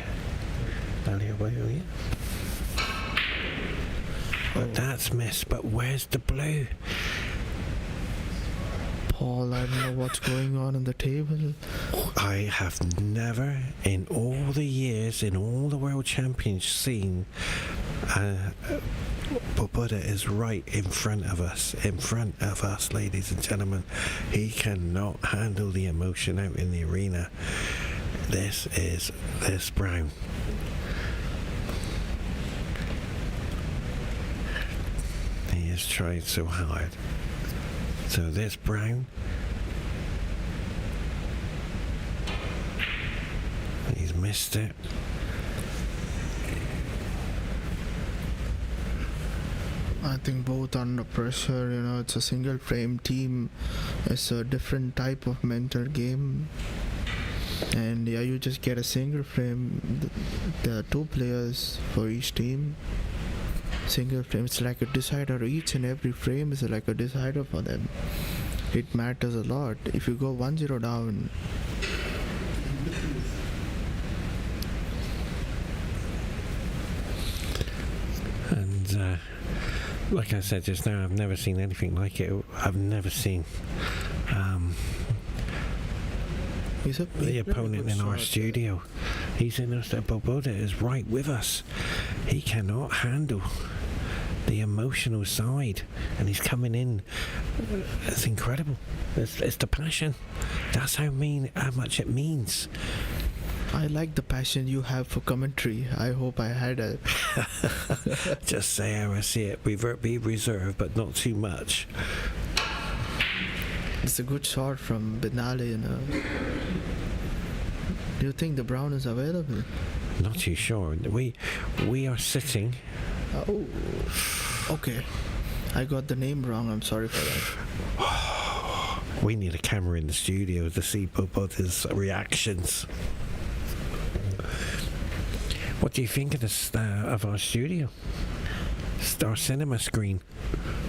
But that's missed. But where's the blue? Paul, I don't know what's going on the table. I have never, in all the years, in all the world champions, seen Buddha is right in front of us, ladies and gentlemen. He cannot handle the emotion out in the arena. This Brown. He has tried so hard. So this Brown, he's missed it. I think both under pressure, it's a single frame team. It's a different type of mental game. And yeah, you just get a single frame. There are 2 players for each team. Single frame, it's like a decider. Each and every frame is like a decider for them. It matters a lot. If you go 1-0 down, and like I said just now, I've never seen anything like it. I've never seen the opponent in our studio. He's in us. Buddha is right with us. He cannot handle the emotional side, and he's coming in. It's incredible. It's the passion. That's how much it means. I like the passion you have for commentary. I hope I had it. Just say how I see it. Be reserved, but not too much. It's a good shot from Benali, Do you think the brown is available? Not too sure. We are sitting. Oh, okay. I got the name wrong. I'm sorry for that. We need a camera in the studio to see Buddha's reactions. What do you think of our studio? Our cinema screen.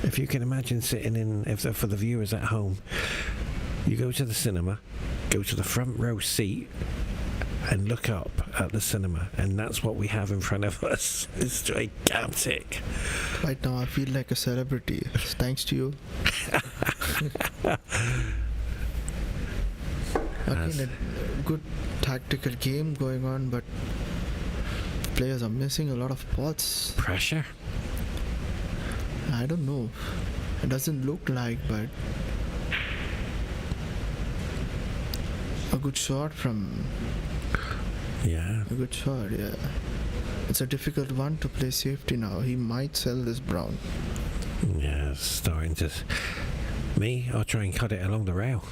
If you can imagine sitting in, for the viewers at home, you go to the cinema, go to the front row seat, and look up at the cinema, and that's what we have in front of us. It's gigantic. Right now I feel like a celebrity. It's thanks to you. Again, a good tactical game going on, but players are missing a lot of pots. Pressure? I don't know. It doesn't look like, but a good shot from... Yeah. A good shot, yeah. It's a difficult one to play safety now. He might sell this brown. Yeah, it's starting to... Me, I'll try and cut it along the rail.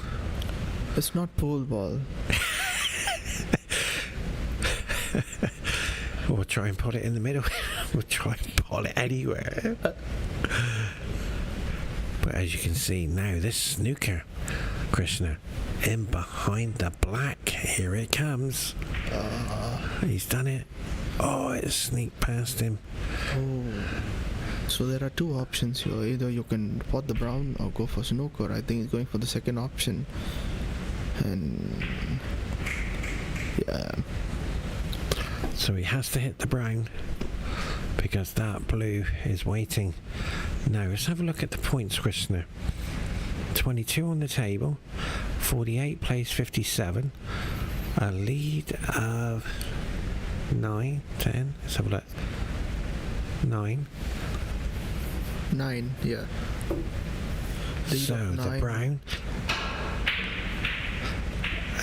It's not pole ball. We'll try and put it in the middle. We'll try and pull it anywhere. But as you can see now, this snooker, Krishna, in behind the black. Here it comes. He's done it. Oh, it sneaked past him. Oh. So there are 2 options here. Either you can pot the brown or go for snooker. I think he's going for the second option. And yeah. So he has to hit the brown. because that blue is waiting. Now let's have a look at the points, Krishna. 22 on the table, 48 plays 57, a lead of 9, 10, let's have a look. 9, yeah. Lead so of the 9. brown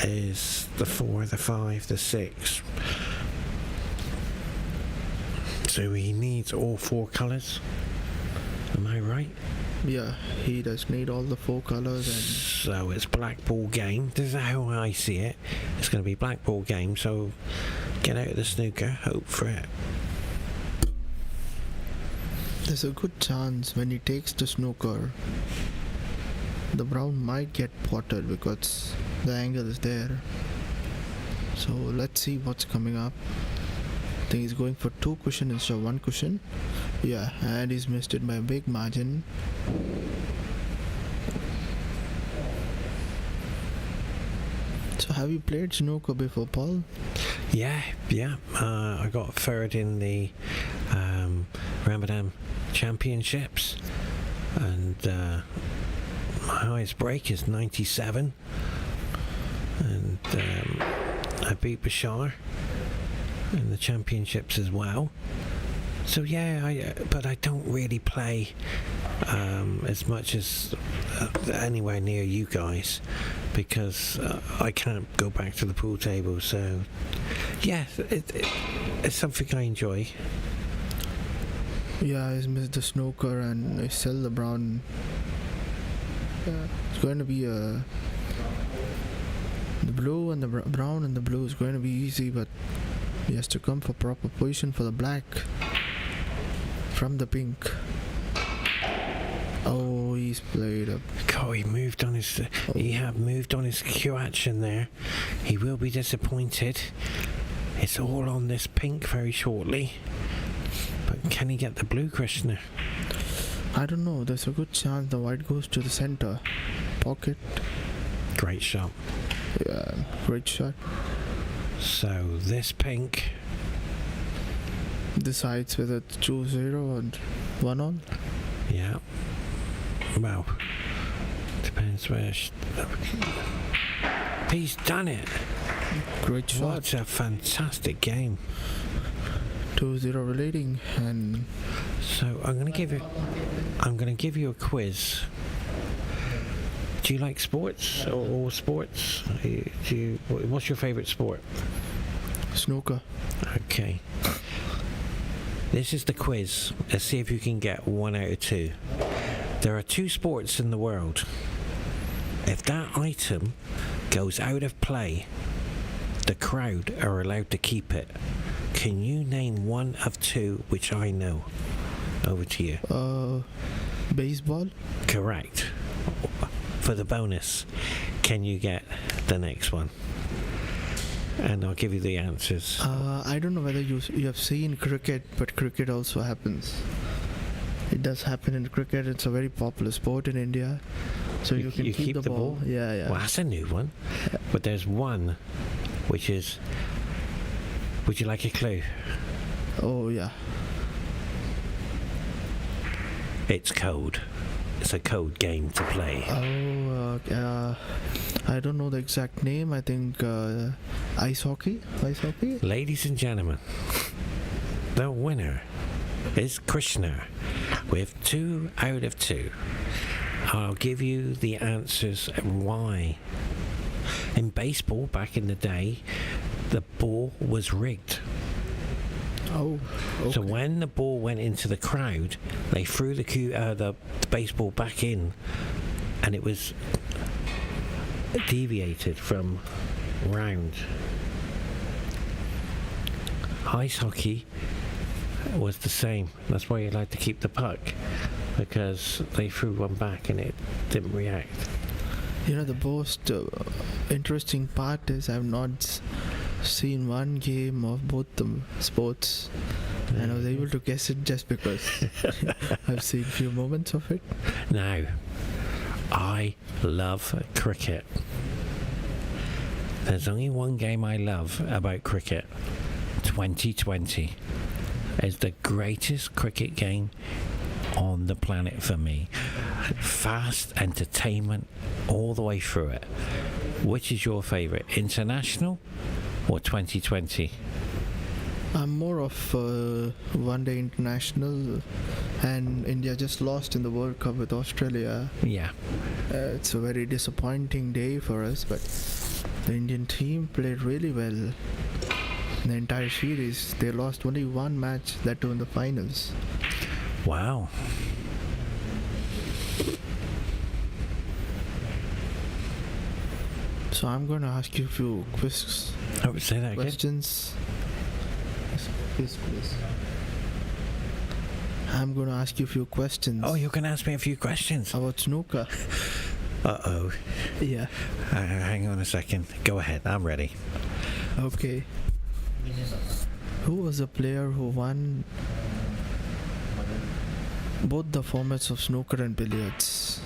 is the 4, the 5, the 6. So he needs all 4 colours. Am I right? Yeah, he does need all the 4 colours. And so it's black ball game. This is how I see it. It's going to be black ball game. So get out of the snooker, hope for it. there's a good chance when he takes the snooker, the brown might get potted because the angle is there. So let's see what's coming up. I think he's going for 2 cushion instead of 1 cushion. Yeah, and he's missed it by a big margin. So have you played snooker before, Paul? Yeah. I got third in the Ramadan Championships, and my highest break is 97, and I beat Bashar in the championships as well. So yeah, but I don't really play as much as anywhere near you guys, because I can't go back to the pool table. So yeah, it's something I enjoy. Yeah, he's missed the snooker and he's still the brown. Yeah, it's going to be the blue and the brown and the blue is going to be easy, but he has to come for proper position for the black from the pink. Oh, he's played up. Oh, he moved on his. He had moved on his cue action there. He will be disappointed. It's all on this pink very shortly. But can he get the blue, Krishna? I don't know. There's a good chance the white goes to the center pocket. Great shot. Yeah, great shot. So this pink Decides whether to choose 0 and 1 on. Yeah. Well, depends where. He's done it. Great shot. What a fantastic game. 2-0 relating, and So I'm going to give you a quiz. Do you like sports or sports? What's your favourite sport? snooker. Okay. This is the quiz. Let's see if you can get 1 out of 2. There are 2 sports in the world. If that item goes out of play, the crowd are allowed to keep it. Can you name 1 of 2 which I know? Over to you. Baseball. Correct. For the bonus, can you get the next one? And I'll give you the answers. I don't know whether you have seen cricket, but cricket also happens. It does happen in cricket. It's a very popular sport in India. So you can keep the ball. Yeah. Well, that's a new one. Yeah. But there's one which is... Would you like a clue? Oh, yeah. It's code. It's a code game to play. I don't know the exact name. I think ice hockey. Ladies and gentlemen, the winner is Krishna with 2 out of 2. I'll give you the answers why. In baseball, back in the day, the ball was rigged. Oh, okay. So when the ball went into the crowd, they threw the baseball back in, and it was deviated from round. Ice hockey was the same. That's why you like to keep the puck, because they threw one back and it didn't react. You know, the most interesting part is I've not seen one game of both the sports, and I was able to guess it just because I've seen few moments of it. Now, I love cricket. There's only one game I love about cricket. 2020. is the greatest cricket game on the planet for me. Fast entertainment all the way through it. Which is your favourite, international or 2020? I'm more of one-day international, and India just lost in the World Cup with Australia. Yeah. It's a very disappointing day for us, but the Indian team played really well. The entire series, they lost only one match, that too in the finals. Wow. So I'm going to ask you a few Say that again. questions. Quiz. I'm going to ask you a few questions. Oh, you can ask me a few questions. About snooker. Uh-oh. Yeah. Hang on a second. Go ahead. I'm ready. Okay. Who was the player who won both the formats of snooker and billiards?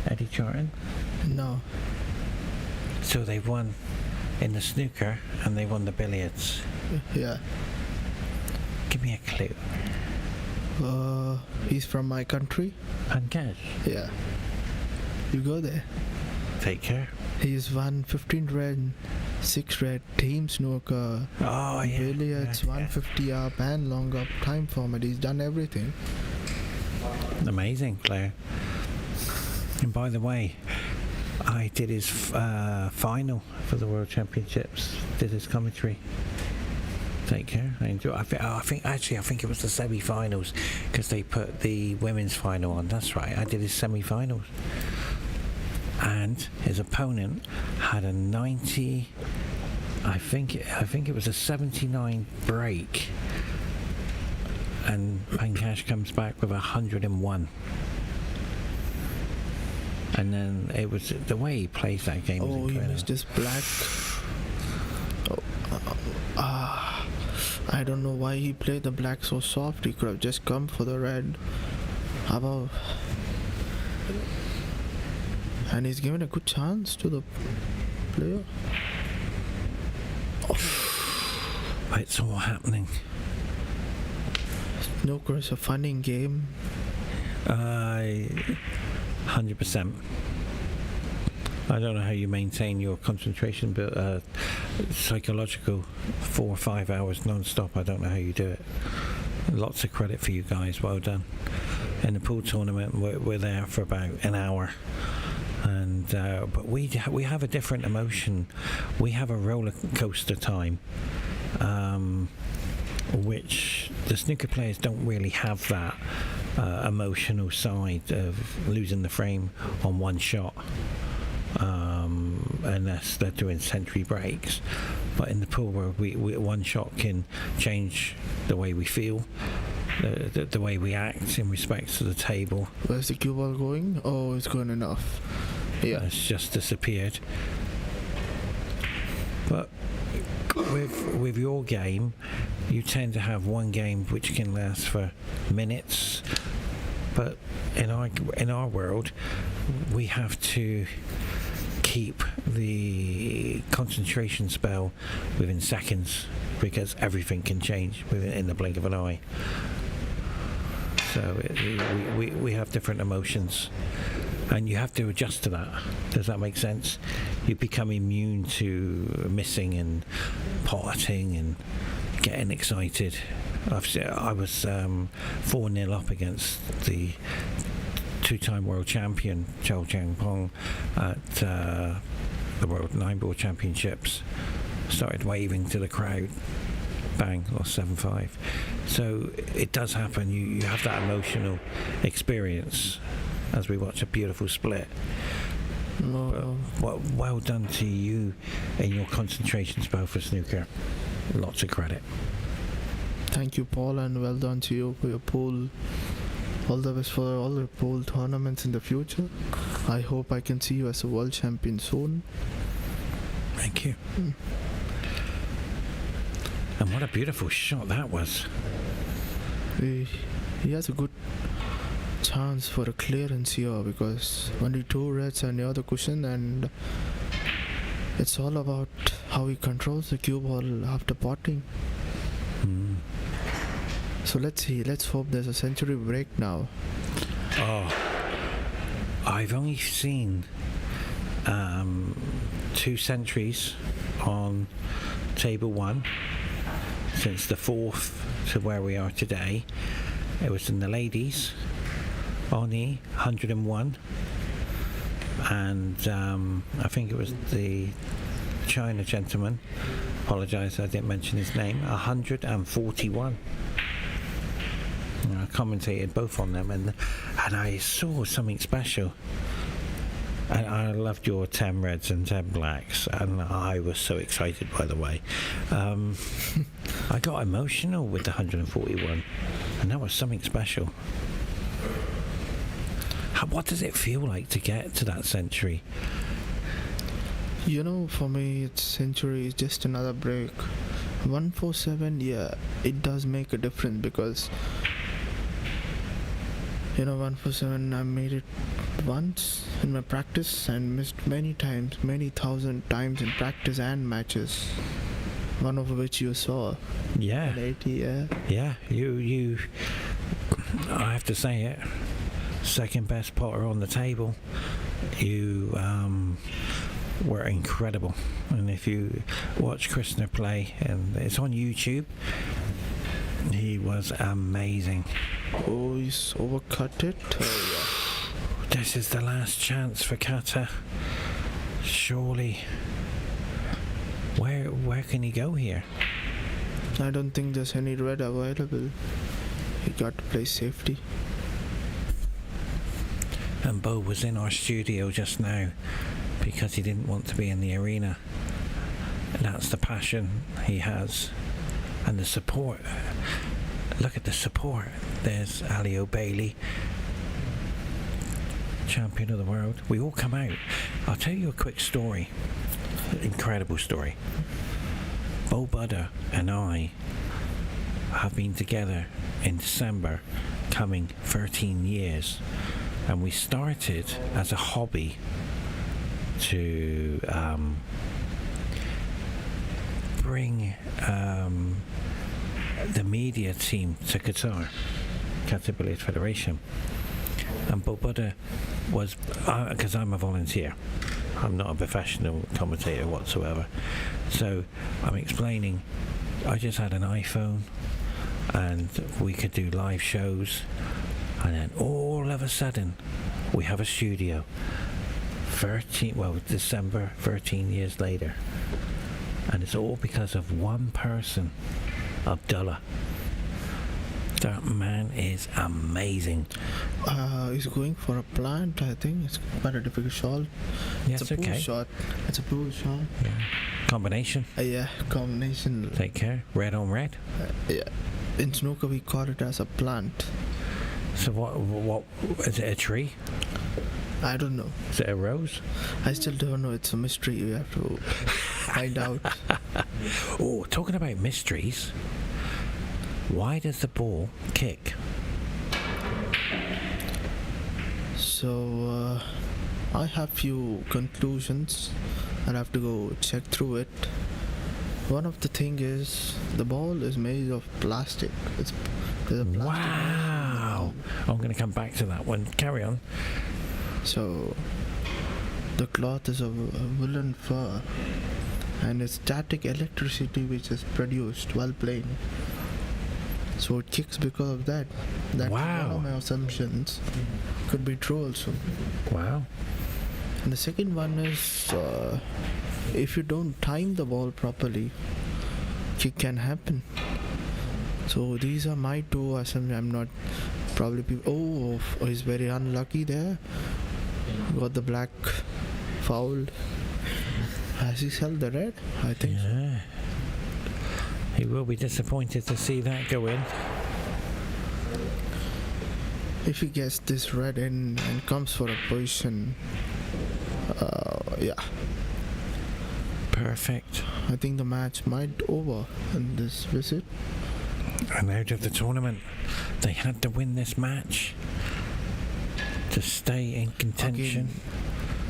Eddie Charlton? No. So they won in the snooker and they won the billiards. Yeah. Give me a clue. He's from my country. Pankaj. Yeah. You go there. Take care. He's won 15 red, 6 red, team snooker, Oh, yeah. billiards, Yeah, 150 up and long up time format. He's done everything. Amazing player. And by the way, I did his final for the World Championships. Did his commentary. Take care. I enjoy. I think it was the semi-finals because they put the women's final on. That's right. I did his semi-finals, and his opponent had a 90. I think it was a 79 break, and Pankaj comes back with 101. And then it was the way he plays that game. Oh, was he incredible. missed his black. I don't know why he played the black so soft. He could have just come for the red. How about? And he's given a good chance to the player. It's all happening. Snooker is a funny game. 100%. I don't know how you maintain your concentration, but psychological 4 or 5 hours non-stop, I don't know how you do it. Lots of credit for you guys, well done. In the pool tournament, we're there for about an hour, and but we have a different emotion. We have a roller coaster time, which the snooker players don't really have that emotional side of losing the frame on one shot. Unless they're doing century breaks, but in the pool where we one shot can change the way we feel, the way we act in respect to the table. Where's the cue ball going? Oh, it's going enough. Yeah. It's just disappeared. But with your game, you tend to have one game which can last for minutes, but in our world, we have to keep the concentration spell within seconds because everything can change in the blink of an eye. So we have different emotions, and you have to adjust to that. Does that make sense? You become immune to missing and potting and getting excited. I was 4-0 up against the two-time world champion Chow Chang Pong at the World 9-Ball Championships. Started waving to the crowd. Bang, lost 7-5. So it does happen. You have that emotional experience as we watch a beautiful split. Well done to you in your concentration spell for snooker. Lots of credit. Thank you, Paul, and well done to you for your pool. All the best for all the pool tournaments in the future. I hope I can see you as a world champion soon. Thank you. And what a beautiful shot that was. he has a good chance for a clearance here because only 2 reds and the other cushion, and it's all about how he controls the cue ball after potting. So let's see, let's hope there's a century break now. Oh, I've only seen 2 centuries on table 1 since the 4th to where we are today. It was in the ladies, Oni 101, and I think it was the China gentleman, apologise I didn't mention his name, 141. I commentated both on them, and I saw something special. And I loved your 10 reds and 10 blacks, and I was so excited, by the way. I got emotional with the 141, and that was something special. What does it feel like to get to that century? You know, for me, it's century is just another break. 147, yeah, it does make a difference because, you know, 147, I made it once in my practice and missed many times, many thousand times in practice and matches. One of which you saw. Yeah. 80, yeah. Yeah, you. I have to say it. Second best potter on the table. You were incredible, and if you watch Krishna play, and it's on YouTube, he was amazing. Oh, he's overcut it. Oh, yeah. This is the last chance for Qatar. Surely. Where can he go here? I don't think there's any red available. He got to play safety. And Bo was in our studio just now because he didn't want to be in the arena. And that's the passion he has. And the support. Look at the support. There's Ali O'Bailey, champion of the world. We all come out. I'll tell you a quick story. Incredible story. Bo Butter and I have been together in December, coming 13 years. And we started as a hobby to bring the media team to Qatar Billiard Federation. And Bo Buddha was, because I'm a volunteer, I'm not a professional commentator whatsoever, so I'm explaining, I just had an iPhone and we could do live shows, and then all of a sudden we have a studio. December 13 years later, and it's all because of one person, Abdullah. That man is amazing. He's going for a plant, I think. It's quite a difficult shot. Yes, it's a pull shot. It's a pull shot. Yeah. Combination. Yeah, combination. Take care. Red on red. Yeah. In snooker, we call it as a plant. So what is it? A tree? I don't know. Is it a rose? I still don't know. It's a mystery. You have to find out. Oh, talking about mysteries. Why does the ball kick? So, I have few conclusions. I'll have to go check through it. One of the thing is the ball is made of plastic. There's a plastic. Wow! I'm going to come back to that one. Carry on. So, the cloth is a woolen fur, and it's static electricity which is produced while playing. So it kicks because of that. That's wow. One of my assumptions. Could be true also. Wow. And the second one is, if you don't time the ball properly, kick can happen. So these are my two assumptions. I'm not probably he's very unlucky there. Got the black fouled. Has he held the red? I think so. He will be disappointed to see that go in. If he gets this red in and comes for a position, yeah. Perfect. I think the match might over in this visit. and out of the tournament. They had to win this match to stay in contention.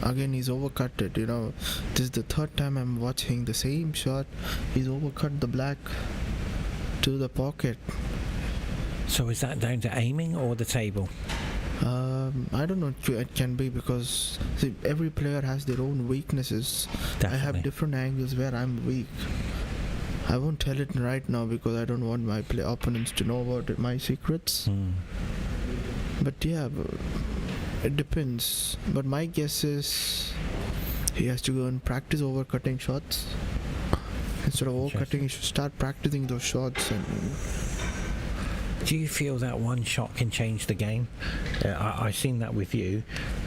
Again, he's overcut it, you know. This is the third time I'm watching the same shot. He's overcut the black to the pocket. So is that down to aiming or the table? I don't know. It can be because see, every player has their own weaknesses. Definitely. I have different angles where I'm weak. I won't tell it right now because I don't want my opponents to know about my secrets. But yeah, it depends. But my guess is he has to go and practice overcutting shots. Instead of overcutting, he should start practicing those shots. And do you feel that one shot can change the game? I've seen that with you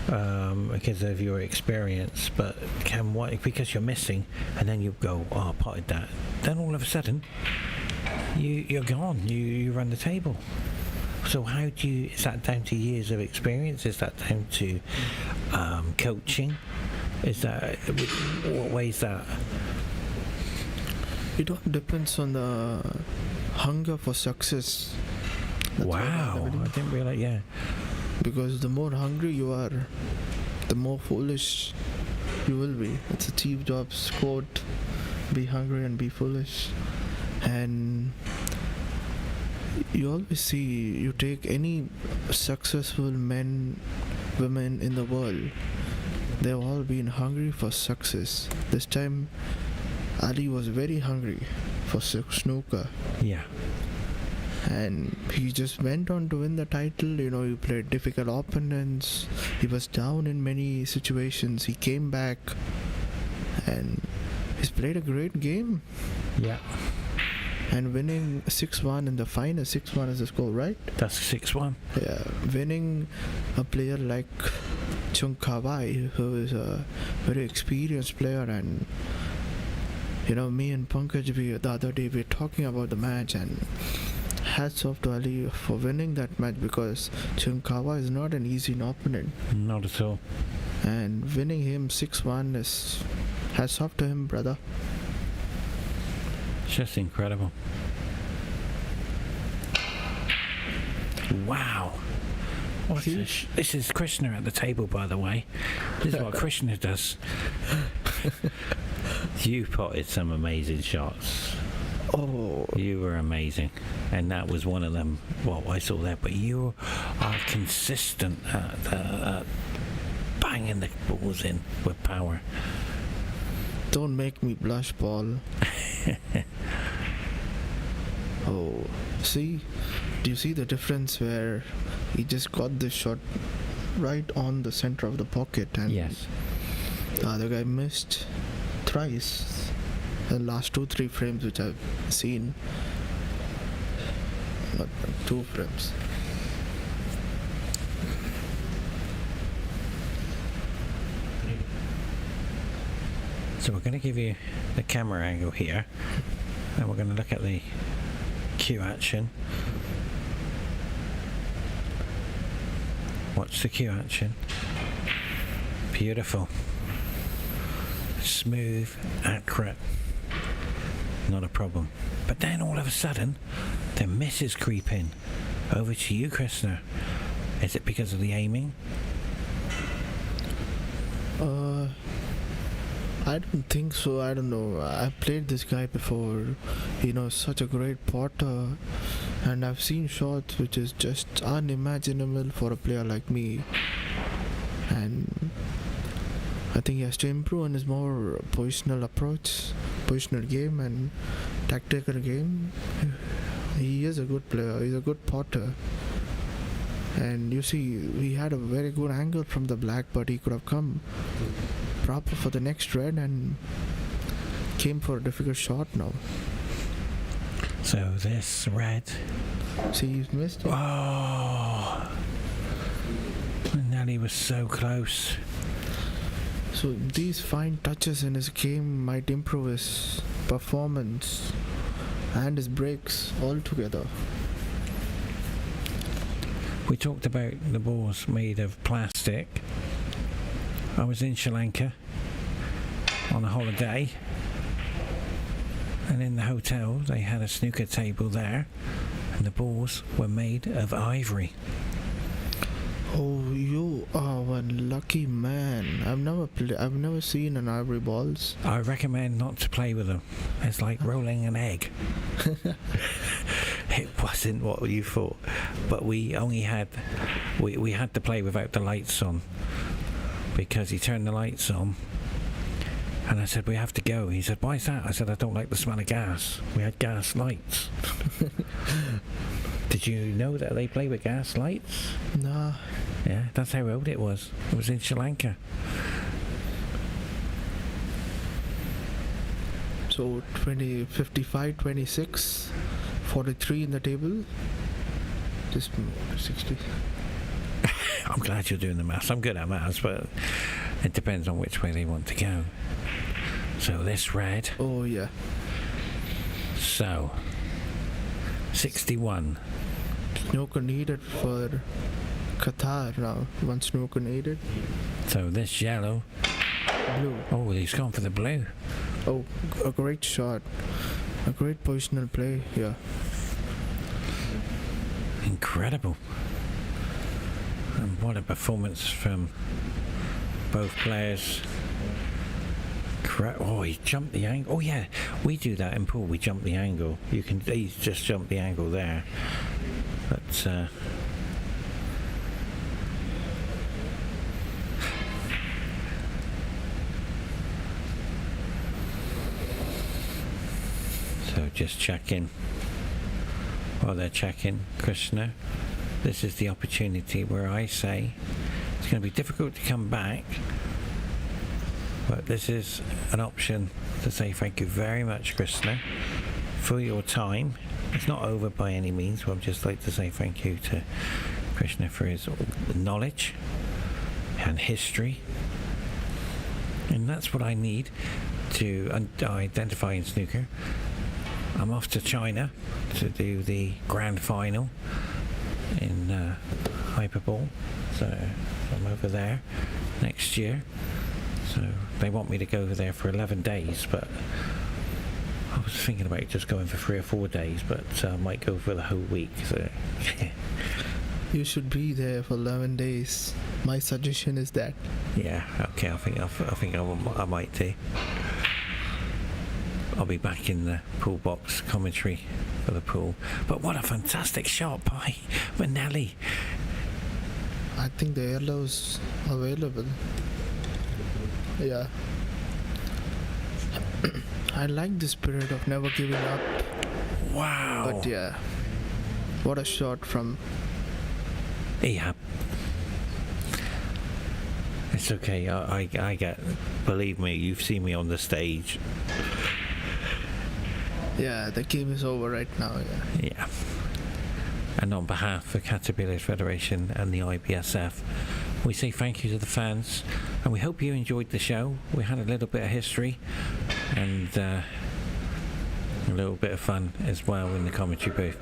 because of your experience, but because you're missing and then you go, oh, I potted that, then all of a sudden you're gone, you run the table. So how do you, is that down to years of experience? Is that down to coaching? Is that, what way is that? It all depends on the hunger for success. That's wow, I didn't realize, yeah. Because the more hungry you are, the more foolish you will be. It's a Steve Jobs quote, be hungry and be foolish. And you always see, you take any successful men, women in the world, they've all been hungry for success. This time, Ali was very hungry for snooker. Yeah. And he just went on to win the title. You know, he played difficult opponents. He was down in many situations. He came back and he's played a great game. Yeah. And winning 6-1 in the final, 6-1 is the score, right? That's 6-1. Yeah, winning a player like Chung Kawai, who is a very experienced player, and you know, me and Pankaj, the other day, we were talking about the match, and hats off to Ali for winning that match because Chung Kawai is not an easy opponent. Not at all. And winning him 6-1 is hats off to him, brother. Just incredible. Wow. This is Krishna at the table, by the way. This is what Krishna does. You potted some amazing shots. Oh, you were amazing, and that was one of them. Well, I saw that, but you are consistent at banging the balls in with power. Don't make me blush, Paul. Oh, see? Do you see the difference where he just got this shot right on the center of the pocket, and yes, the other guy missed thrice? The last 2-3 frames which I've seen, not 2 frames. So we're going to give you the camera angle here, and we're going to look at the cue action. Watch the cue action. Beautiful. Smooth, accurate. Not a problem. But then all of a sudden, the misses creep in. Over to you, Krishna. Is it because of the aiming? I don't think so. I don't know. I've played this guy before. You know, such a great potter, and I've seen shots which is just unimaginable for a player like me. And I think he has to improve on his more positional approach, positional game, and tactical game. He is a good player. He's a good potter. And you see, he had a very good angle from the black, but he could have come proper for the next red and came for a difficult shot now. So this red. See, he's missed it. Oh, Nelly was so close. So these fine touches in his game might improve his performance and his breaks altogether. We talked about the balls made of plastic. I was in Sri Lanka on a holiday, and in the hotel they had a snooker table there, and the balls were made of ivory. Oh, you are one lucky man. I've never seen an ivory balls. I recommend not to play with them. It's like rolling an egg. It wasn't what you thought, but we only had we had to play without the lights on, because he turned the lights on and I said, we have to go. He said, why is that? I said, I don't like the smell of gas. We had gas lights. Did you know that they play with gas lights? Nah. Yeah, that's how old it was. It was in Sri Lanka. So 20, 55, 26, 43 in the table. Just 60. I'm glad you're doing the maths. I'm good at maths, but it depends on which way they want to go. So this red. Oh yeah. So 61. Snooker needed for Qatar now. One snooker needed. So this yellow. Blue. Oh, he's gone for the blue. Oh, a great shot. A great positional play. Yeah. Incredible. And what a performance from both players. Oh, he jumped the angle. Oh yeah, we do that in pool. We jump the angle. He's just jumped the angle there. But so just checking. While they're checking, Krishna, this is the opportunity where I say it's going to be difficult to come back, but this is an option to say thank you very much, Krishna, for your time. It's not over by any means, but I'd just like to say thank you to Krishna for his knowledge and history. And that's what I need to identify in snooker. I'm off to China to do the grand final in Hyperball. So I'm over there next year. So they want me to go over there for 11 days, but I was thinking about just going for 3 or 4 days, but I might go for the whole week. So You should be there for 11 days. My suggestion is that. Yeah, okay, I think I might do. I'll be back in the pool box commentary for the pool. But what a fantastic shot by Manelli. I think the yellow's available. Yeah. I like the spirit of never giving up. Wow. But yeah, what a shot from... Yeah. It's okay. I get... Believe me, you've seen me on the stage. Yeah, the game is over right now, yeah. Yeah. And on behalf of Qatar Billiards Federation and the IBSF, we say thank you to the fans, and we hope you enjoyed the show. We had a little bit of history and a little bit of fun as well in the commentary booth.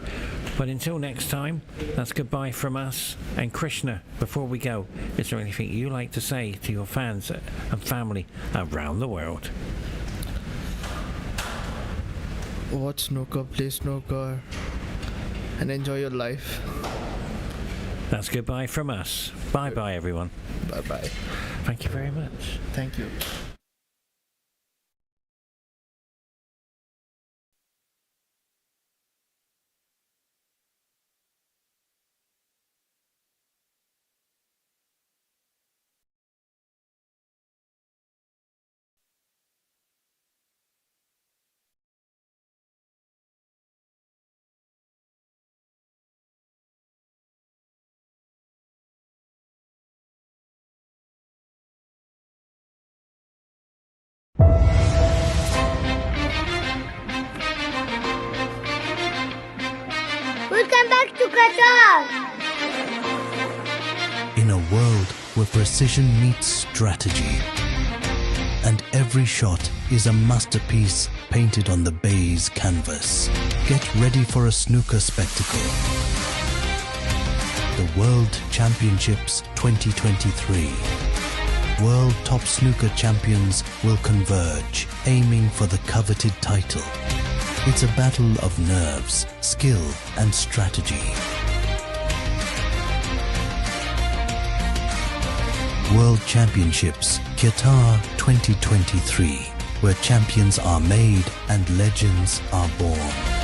But until next time, that's goodbye from us. And Krishna, before we go, is there anything you like to say to your fans and family around the world? Watch snooker, play snooker, and enjoy your life. That's goodbye from us. Bye-bye, everyone. Bye-bye. Thank you very much. Thank you. Welcome back to Qatar. In a world where precision meets strategy, and every shot is a masterpiece painted on the baize canvas, get ready for a snooker spectacle. The World Championships 2023. World top snooker champions will converge, aiming for the coveted title. It's a battle of nerves, skill and strategy. World Championships Qatar 2023, where champions are made and legends are born.